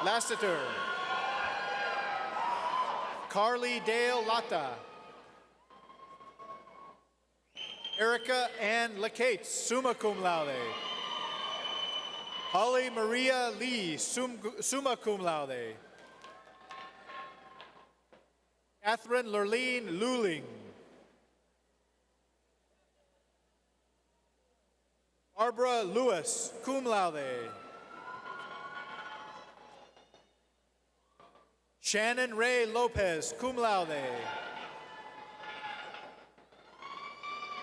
Lassiter. Carly Dale Lata. Erica Ann Lacates, summa cum laude. Holly Maria Lee, summa cum laude. Catherine Lurleen Luling. Barbara Lewis, cum laude. Shannon Ray Lopez, cum laude.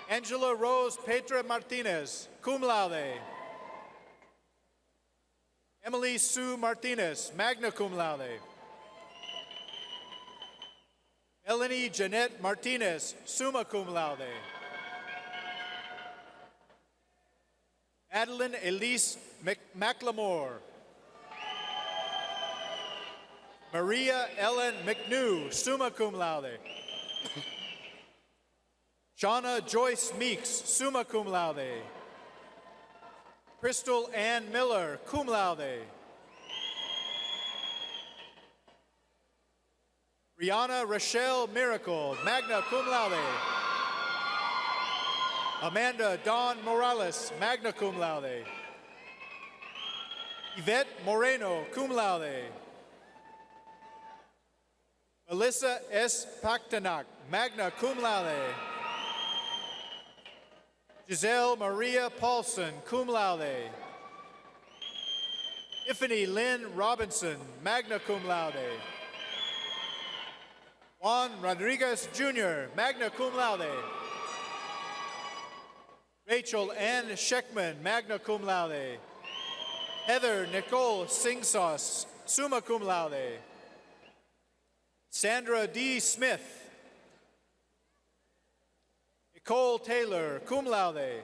Angela Rose Petra Martinez, cum laude. Emily Sue Martinez, magna cum laude. Melanie Jeanette Martinez, summa cum laude. Madeline Elise McLemore. Maria Ellen McNew, summa cum laude. Shauna Joyce Meeks, summa cum laude. Crystal Ann Miller, cum laude. Rihanna Rochelle Miracle, magna cum laude. Amanda Dawn Morales, magna cum laude. Yvette Moreno, cum laude. Melissa S. Paktanak, magna cum laude. Giselle Maria Paulson, cum laude. Tiffany Lynn Robinson, magna cum laude. Juan Rodriguez Jr., magna cum laude. Rachel Ann Scheckman, magna cum laude. Heather Nicole Singsauce, summa cum laude. Sandra D. Smith. Nicole Taylor, cum laude.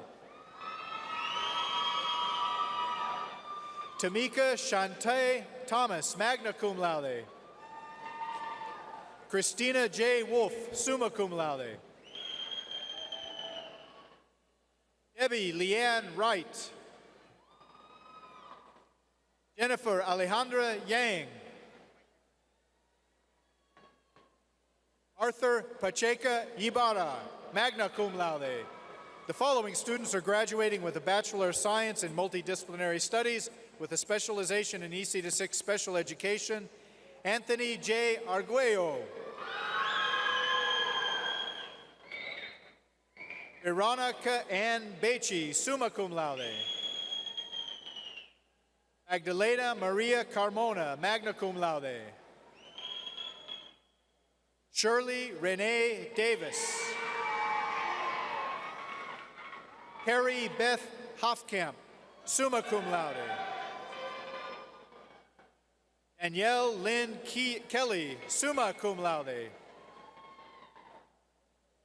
Tamika Shantae Thomas, magna cum laude. Christina J. Wolf, summa cum laude. Debbie Leanne Wright. Jennifer Alejandra Yang. Arthur Pacheca Ibarra, magna cum laude. The following students are graduating with a Bachelor of Science in Multidisciplinary Studies with a specialization in EC-6 Special Education. Anthony J. Arguello. Veronica Ann Becci, summa cum laude. Magdalena Maria Carmona, magna cum laude. Shirley Renee Davis. Carrie Beth Hofkamp, summa cum laude. Danielle Lynn Kelly, summa cum laude.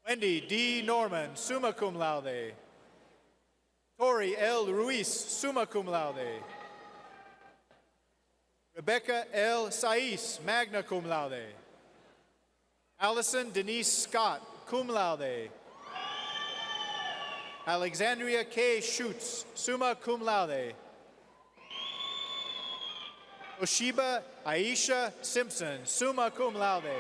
Wendy D. Norman, summa cum laude. Tori L. Ruiz, summa cum laude. Rebecca L. Sais, magna cum laude. Allison Denise Scott, cum laude. Alexandria K. Schutz, summa cum laude. Oshiba Aisha Simpson, summa cum laude.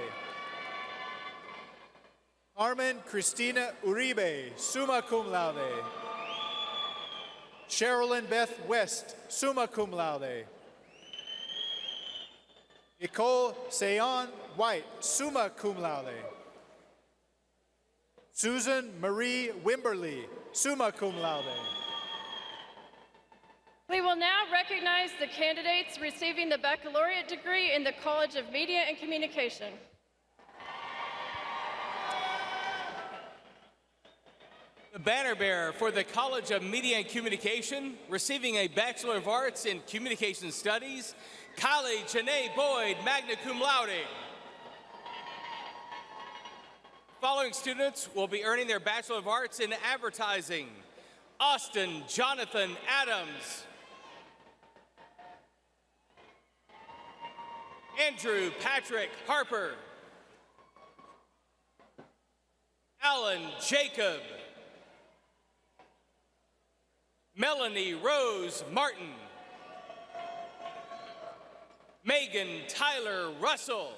Carmen Christina Uribe, summa cum laude. Sherilyn Beth West, summa cum laude. Nicole Seon White, summa cum laude. Susan Marie Wimberly, summa cum laude. We will now recognize the candidates receiving the baccalaureate degree in the College of Media and Communication. The banner bearer for the College of Media and Communication, receiving a Bachelor of Arts in Communication Studies, Kylie Janae Boyd, magna cum laude. Following students will be earning their Bachelor of Arts in Advertising. Austin Jonathan Adams. Andrew Patrick Harper. Alan Jacob. Melanie Rose Martin. Megan Tyler Russell.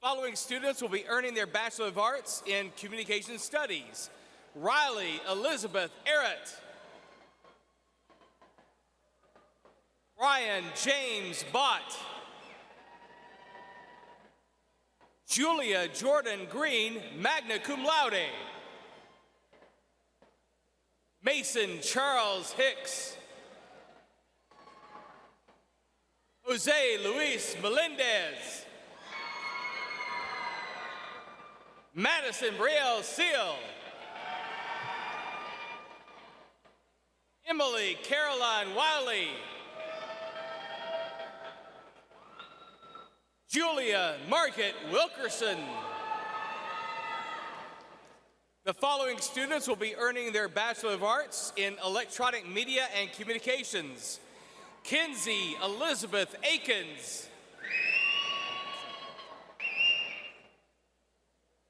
The following students will be earning their Bachelor of Arts in Communication Studies. Riley Elizabeth Errett. Ryan James Bott. Julia Jordan Green, magna cum laude. Mason Charles Hicks. Jose Luis Melendez. Madison Brielle Seal. Emily Caroline Wiley. Julia Margaret Wilkerson. The following students will be earning their Bachelor of Arts in Electronic Media and Communications. Kinsey Elizabeth Akins.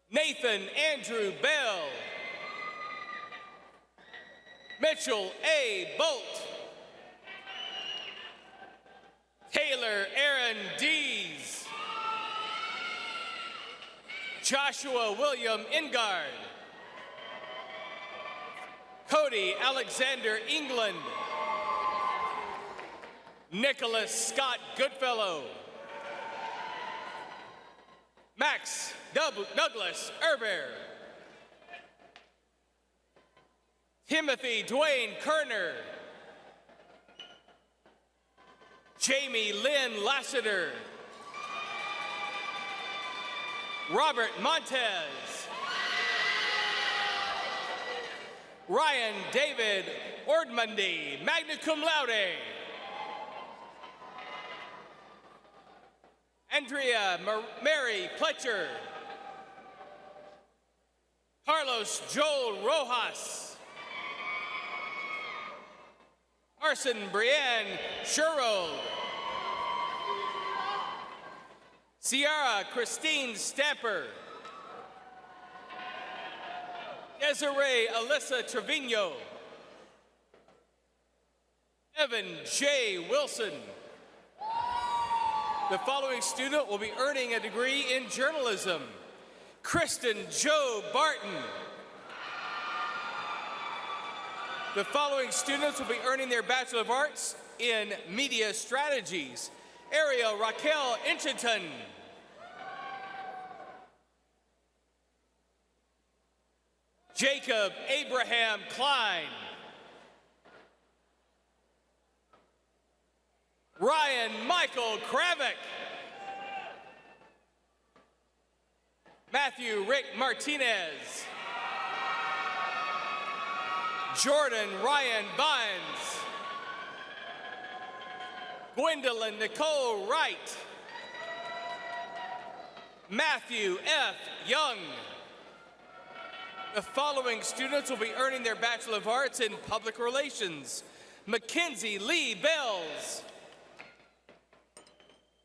Nathan Andrew Bell. Mitchell A. Bolt. Taylor Aaron Dees. Joshua William Ingard. Cody Alexander England. Nicholas Scott Goodfellow. Max Douglas Erber. Timothy Dwayne Kerner. Jamie Lynn Lassiter. Robert Montez. Ryan David Ordmundy, magna cum laude. Andrea Mary Pletcher. Carlos Joel Rojas. Arson Brienne Sherrold. Ciara Christine Stamper. Desiree Alyssa Trevino. Evan J. Wilson. The following student will be earning a degree in journalism. Kristen Joe Barton. The following students will be earning their Bachelor of Arts in Media Strategies. Ariel Raquel Inchinton. Jacob Abraham Klein. Ryan Michael Kravick. Matthew Rick Martinez. Jordan Ryan Vines. Gwendolyn Nicole Wright. Matthew F. Young. The following students will be earning their Bachelor of Arts in Public Relations. Mackenzie Lee Bells.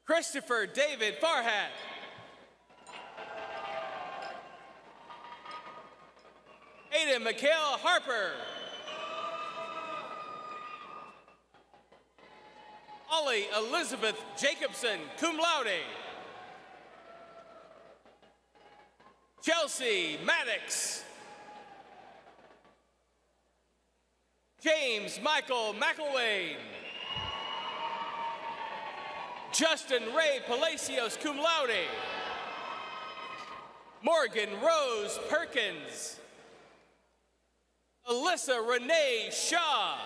Christopher David Farhat. Aiden Mikhail Harper. Ollie Elizabeth Jacobson, cum laude. Chelsea Maddox. James Michael McElwain. Justin Ray Palacios, cum laude. Morgan Rose Perkins. Alyssa Renee Shaw.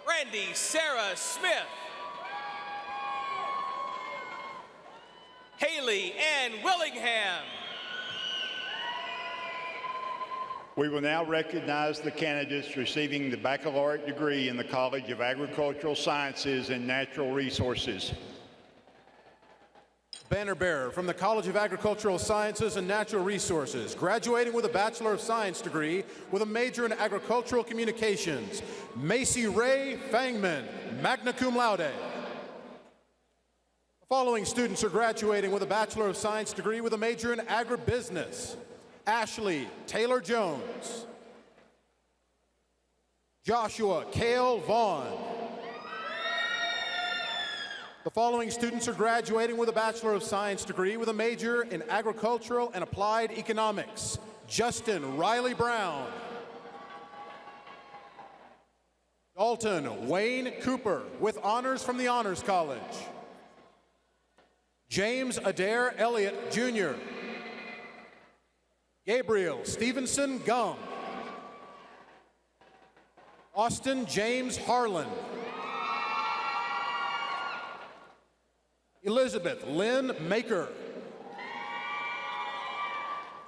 Randy Sarah Smith. Haley Ann Willingham. We will now recognize the candidates receiving the baccalaureate degree in the College of Agricultural Sciences and Natural Resources. Banner bearer from the College of Agricultural Sciences and Natural Resources, graduating with a Bachelor of Science degree with a major in Agricultural Communications, Macy Ray Fangman, magna cum laude. The following students are graduating with a Bachelor of Science degree with a major in Agribusiness. Ashley Taylor Jones. Joshua Cale Vaughn. The following students are graduating with a Bachelor of Science degree with a major in Agricultural and Applied Economics. Justin Riley Brown. Dalton Wayne Cooper with honors from the Honors College. James Adair Elliott, Jr. Gabriel Stevenson Gum. Austin James Harlan. Elizabeth Lynn Maker.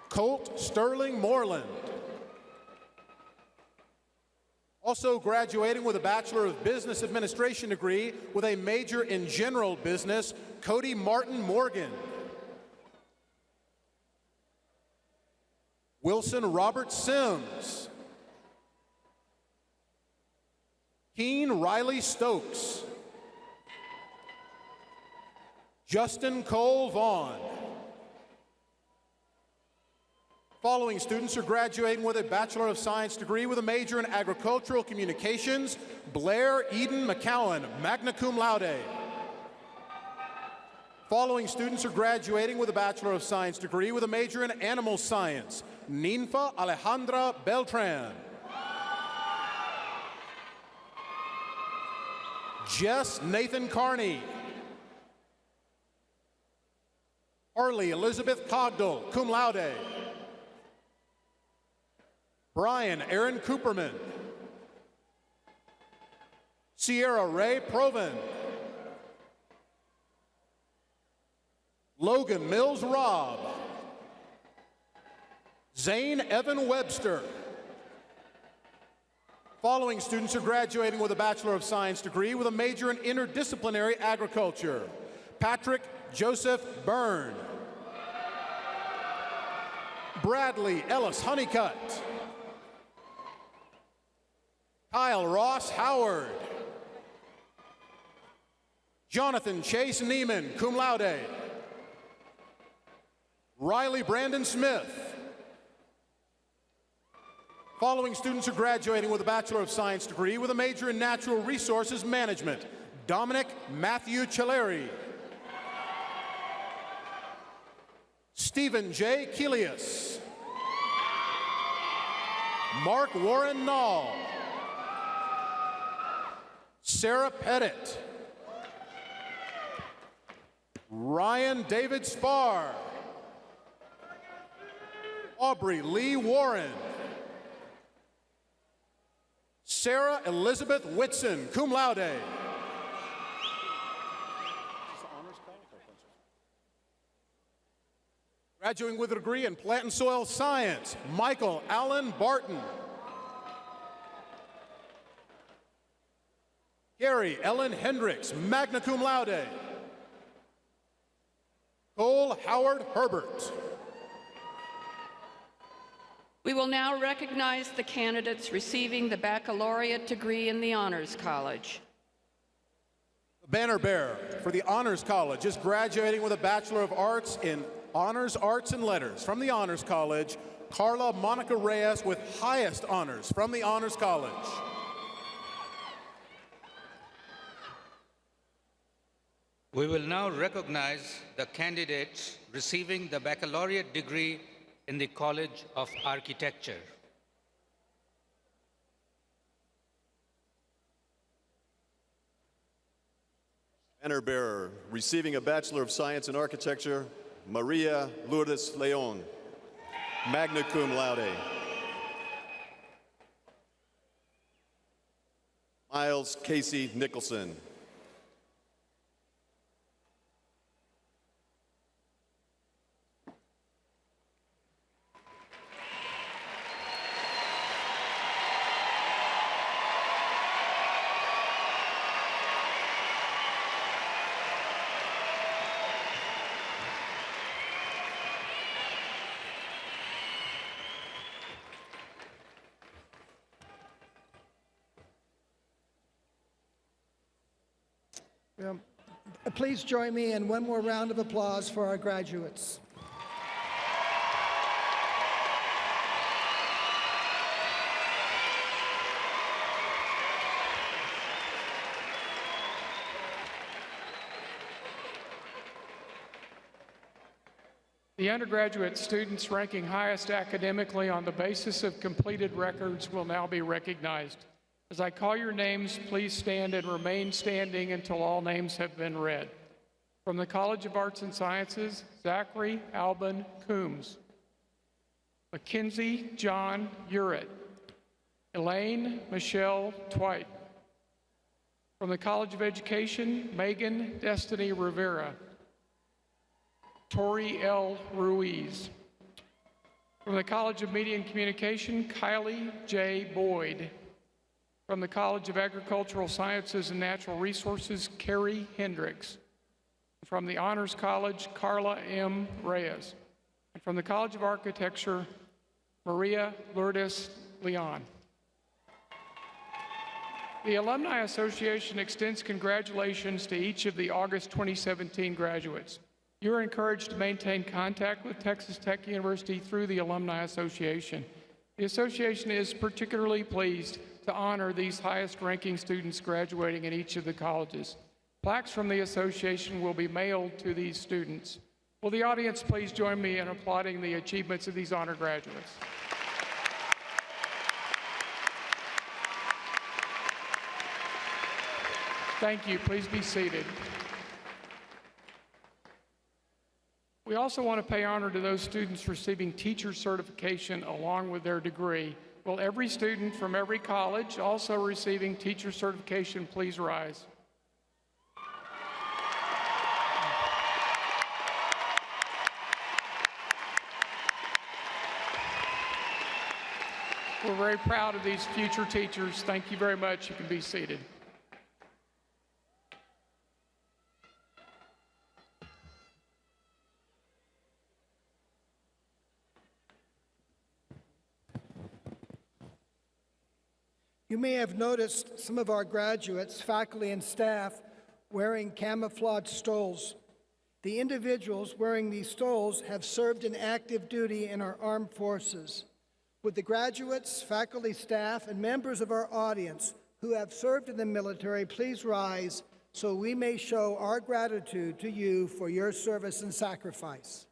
Colt Sterling Moreland. Also graduating with a Bachelor of Business Administration degree with a major in General Business, Cody Martin Morgan. Wilson Robert Sims. Keen Riley Stokes. Justin Cole Vaughn. Following students are graduating with a Bachelor of Science degree with a major in Agricultural Communications, Blair Eden McCowan, magna cum laude. Following students are graduating with a Bachelor of Science degree with a major in Animal Science, Ninfa Alejandra Beltran. Jess Nathan Carney. Harley Elizabeth Cogdell, cum laude. Brian Aaron Cooperman. Sierra Ray Proven. Logan Mills Robb. Zane Evan Webster. Following students are graduating with a Bachelor of Science degree with a major in interdisciplinary agriculture. Patrick Joseph Byrne. Bradley Ellis Honeycutt. Kyle Ross Howard. Jonathan Chase Neiman, cum laude. Riley Brandon Smith. Following students are graduating with a Bachelor of Science degree with a major in Natural Resources Management. Dominic Matthew Cheleri. Stephen J. Kelius. Mark Warren Nall. Sarah Pettit. Ryan David Spar. Aubrey Lee Warren. Sarah Elizabeth Whitson, cum laude. Graduating with a degree in Plant and Soil Science, Michael Allen Barton. Gary Ellen Hendricks, magna cum laude. Cole Howard Herbert. We will now recognize the candidates receiving the baccalaureate degree in the Honors College. The banner bearer for the Honors College is graduating with a Bachelor of Arts in Honors, Arts, and Letters from the Honors College, Carla Monica Reyes with highest honors from the Honors College. We will now recognize the candidates receiving the baccalaureate degree in the College of Architecture. Banner bearer, receiving a Bachelor of Science in Architecture, Maria Lourdes Leon, magna cum laude. Miles Casey Nicholson. Please join me in one more round of applause for our graduates. The undergraduate students ranking highest academically on the basis of completed records will now be recognized. As I call your names, please stand and remain standing until all names have been read. From the College of Arts and Sciences, Zachary Alban Coombs. Mackenzie John Urett. Elaine Michelle Twite. From the College of Education, Megan Destiny Rivera. Tori L. Ruiz. From the College of Media and Communication, Kylie J. Boyd. From the College of Agricultural Sciences and Natural Resources, Carrie Hendricks. From the Honors College, Carla M. Reyes. And from the College of Architecture, Maria Lourdes Leon. The Alumni Association extends congratulations to each of the August 2017 graduates. You are encouraged to maintain contact with Texas Tech University through the Alumni Association. The association is particularly pleased to honor these highest-ranking students graduating in each of the colleges. Plaques from the association will be mailed to these students. Will the audience please join me in applauding the achievements of these honor graduates? Thank you. Please be seated. We also want to pay honor to those students receiving teacher certification along with their degree. Will every student from every college also receiving teacher certification please rise? We're very proud of these future teachers. Thank you very much. You can be seated. You may have noticed some of our graduates, faculty, and staff wearing camouflage stoles. The individuals wearing these stoles have served in active duty in our armed forces. Would the graduates, faculty, staff, and members of our audience who have served in the military please rise so we may show our gratitude to you for your service and sacrifice.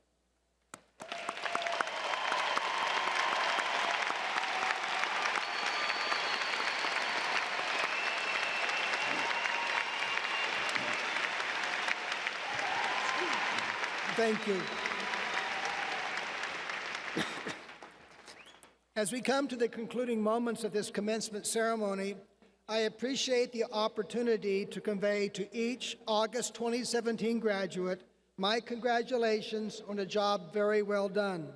Thank you. As we come to the concluding moments of this commencement ceremony, I appreciate the opportunity to convey to each August 2017 graduate my congratulations on a job very well done.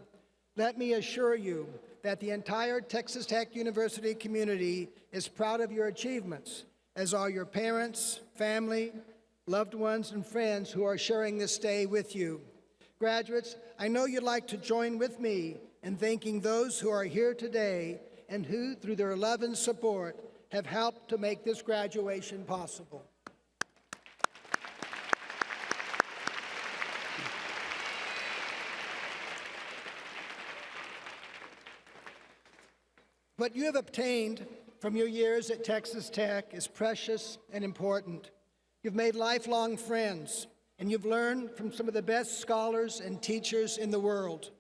Let me assure you that the entire Texas Tech University community is proud of your achievements, as are your parents, family, loved ones, and friends who are sharing this day with you. Graduates, I know you'd like to join with me in thanking those who are here today and who, through their love and support, have helped to make this graduation possible. What you have obtained from your years at Texas Tech is precious and important. You've made lifelong friends, and you've learned from some of the best scholars and teachers in the world.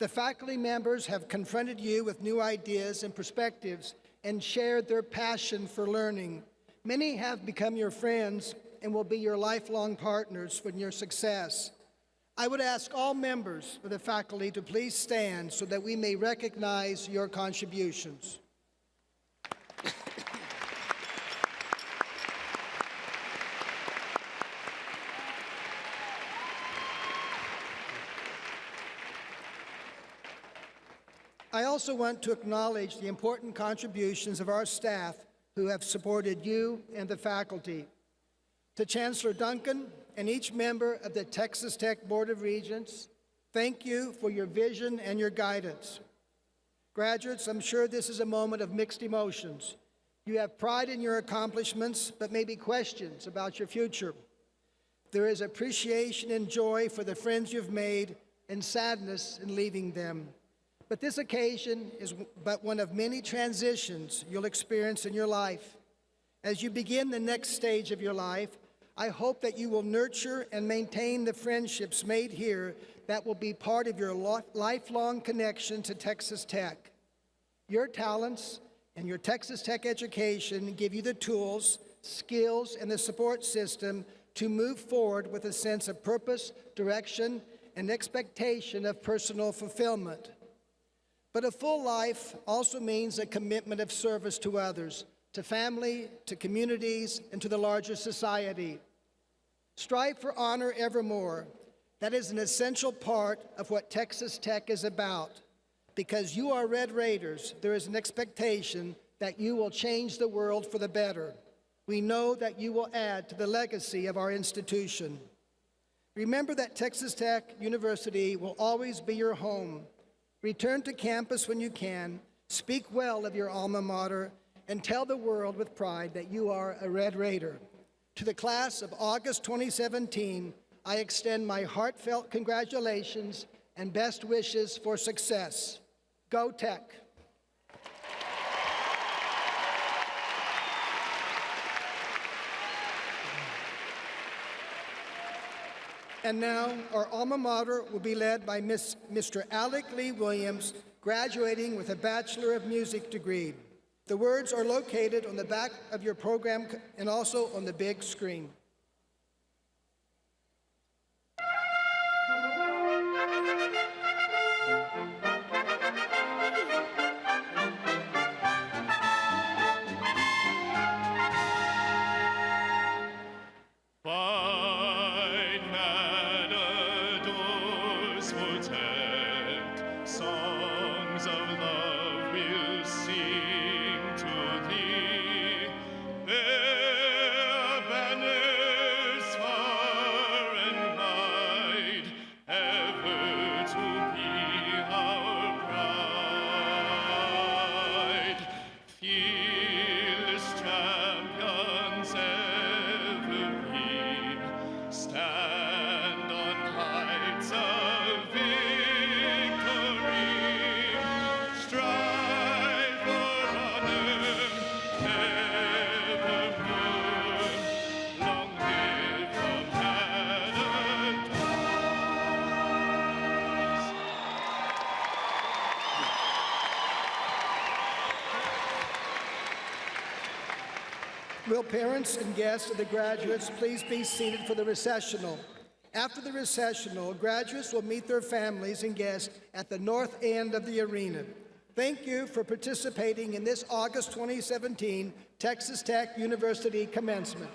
The faculty members have confronted you with new ideas and perspectives and shared their passion for learning. Many have become your friends and will be your lifelong partners in your success. I would ask all members of the faculty to please stand so that we may recognize your contributions. I also want to acknowledge the important contributions of our staff who have supported you and the faculty. To Chancellor Duncan and each member of the Texas Tech Board of Regents, thank you for your vision and your guidance. Graduates, I'm sure this is a moment of mixed emotions. You have pride in your accomplishments, but maybe questions about your future. There is appreciation and joy for the friends you've made and sadness in leaving them. But this occasion is but one of many transitions you'll experience in your life. As you begin the next stage of your life, I hope that you will nurture and maintain the friendships made here that will be part of your lifelong connection to Texas Tech. Your talents and your Texas Tech education give you the tools, skills, and the support system to move forward with a sense of purpose, direction, and expectation of personal fulfillment. But a full life also means a commitment of service to others, to family, to communities, and to the larger society. Strive for honor evermore. That is an essential part of what Texas Tech is about. Because you are Red Raiders, there is an expectation that you will change the world for the better. We know that you will add to the legacy of our institution. Remember that Texas Tech University will always be your home. Return to campus when you can, speak well of your alma mater, and tell the world with pride that you are a Red Raider. To the class of August 2017, I extend my heartfelt congratulations and best wishes for success. Go Tech! And now, our alma mater will be led by Mr. Alec Lee Williams, graduating with a Bachelor of Music degree. The words are located on the back of your program and also on the big screen. Will parents and guests of the graduates please be seated for the recessional? After the recessional, graduates will meet their families and guests at the north end of the arena. Thank you for participating in this August 2017 Texas Tech University commencement.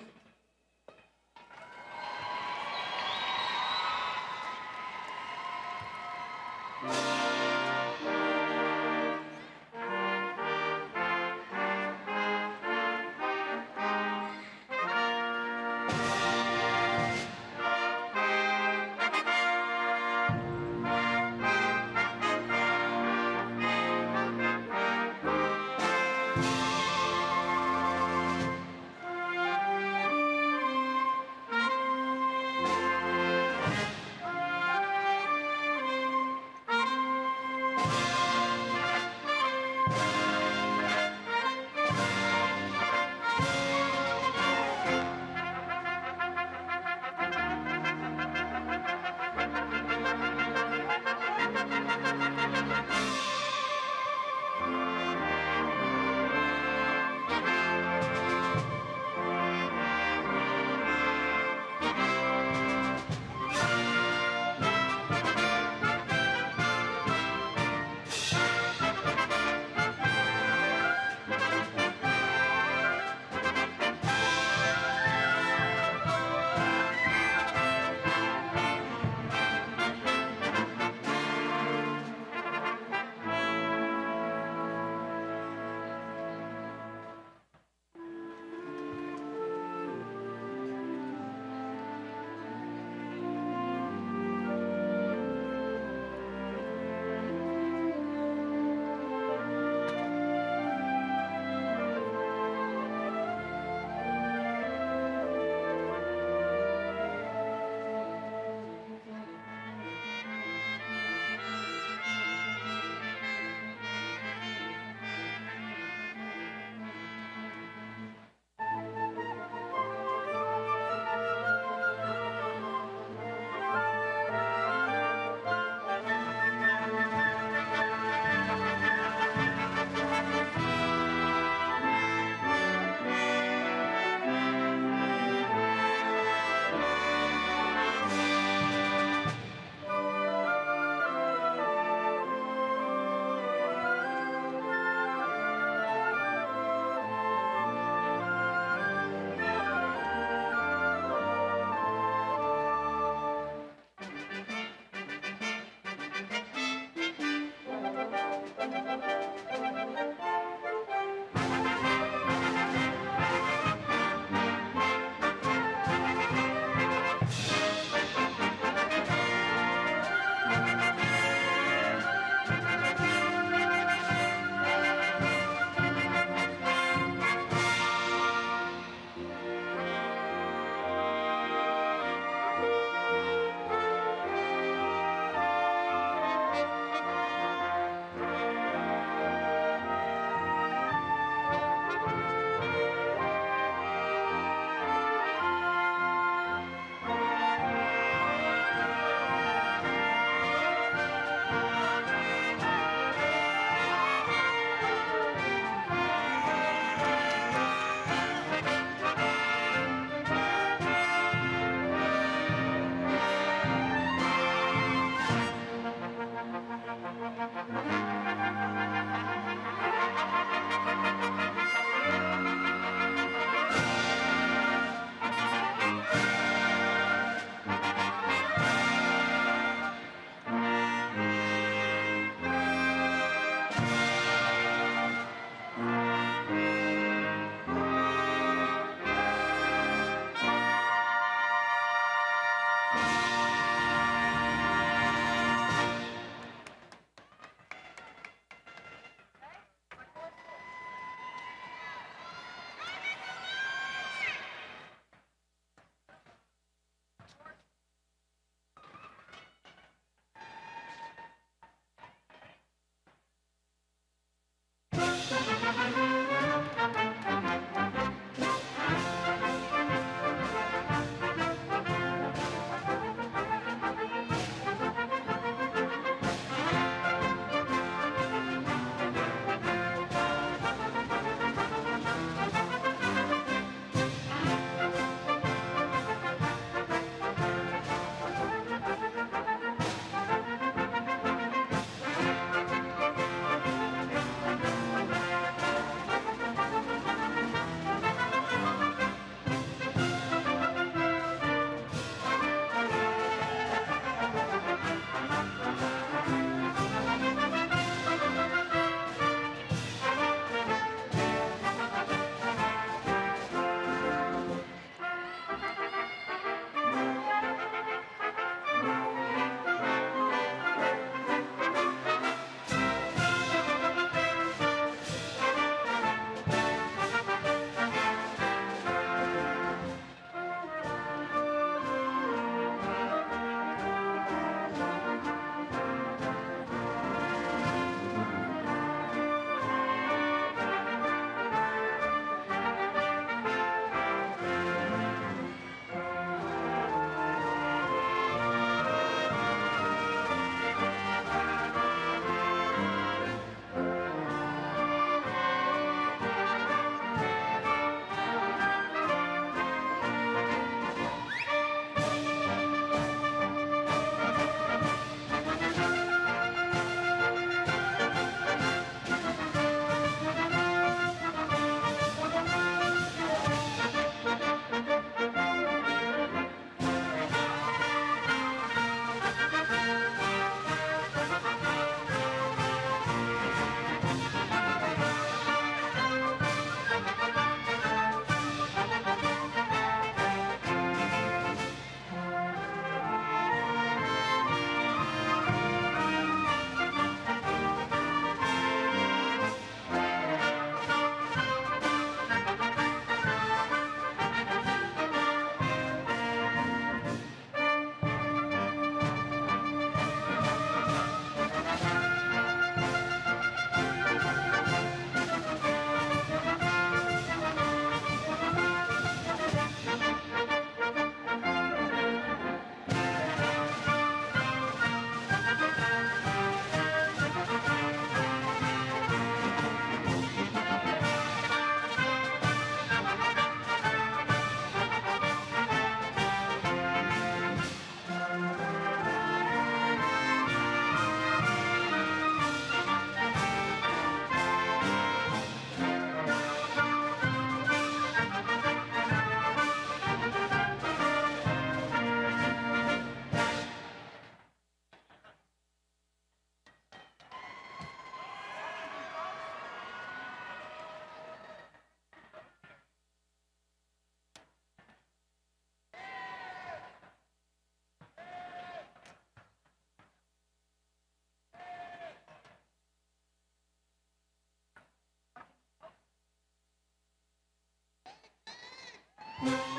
Thank you.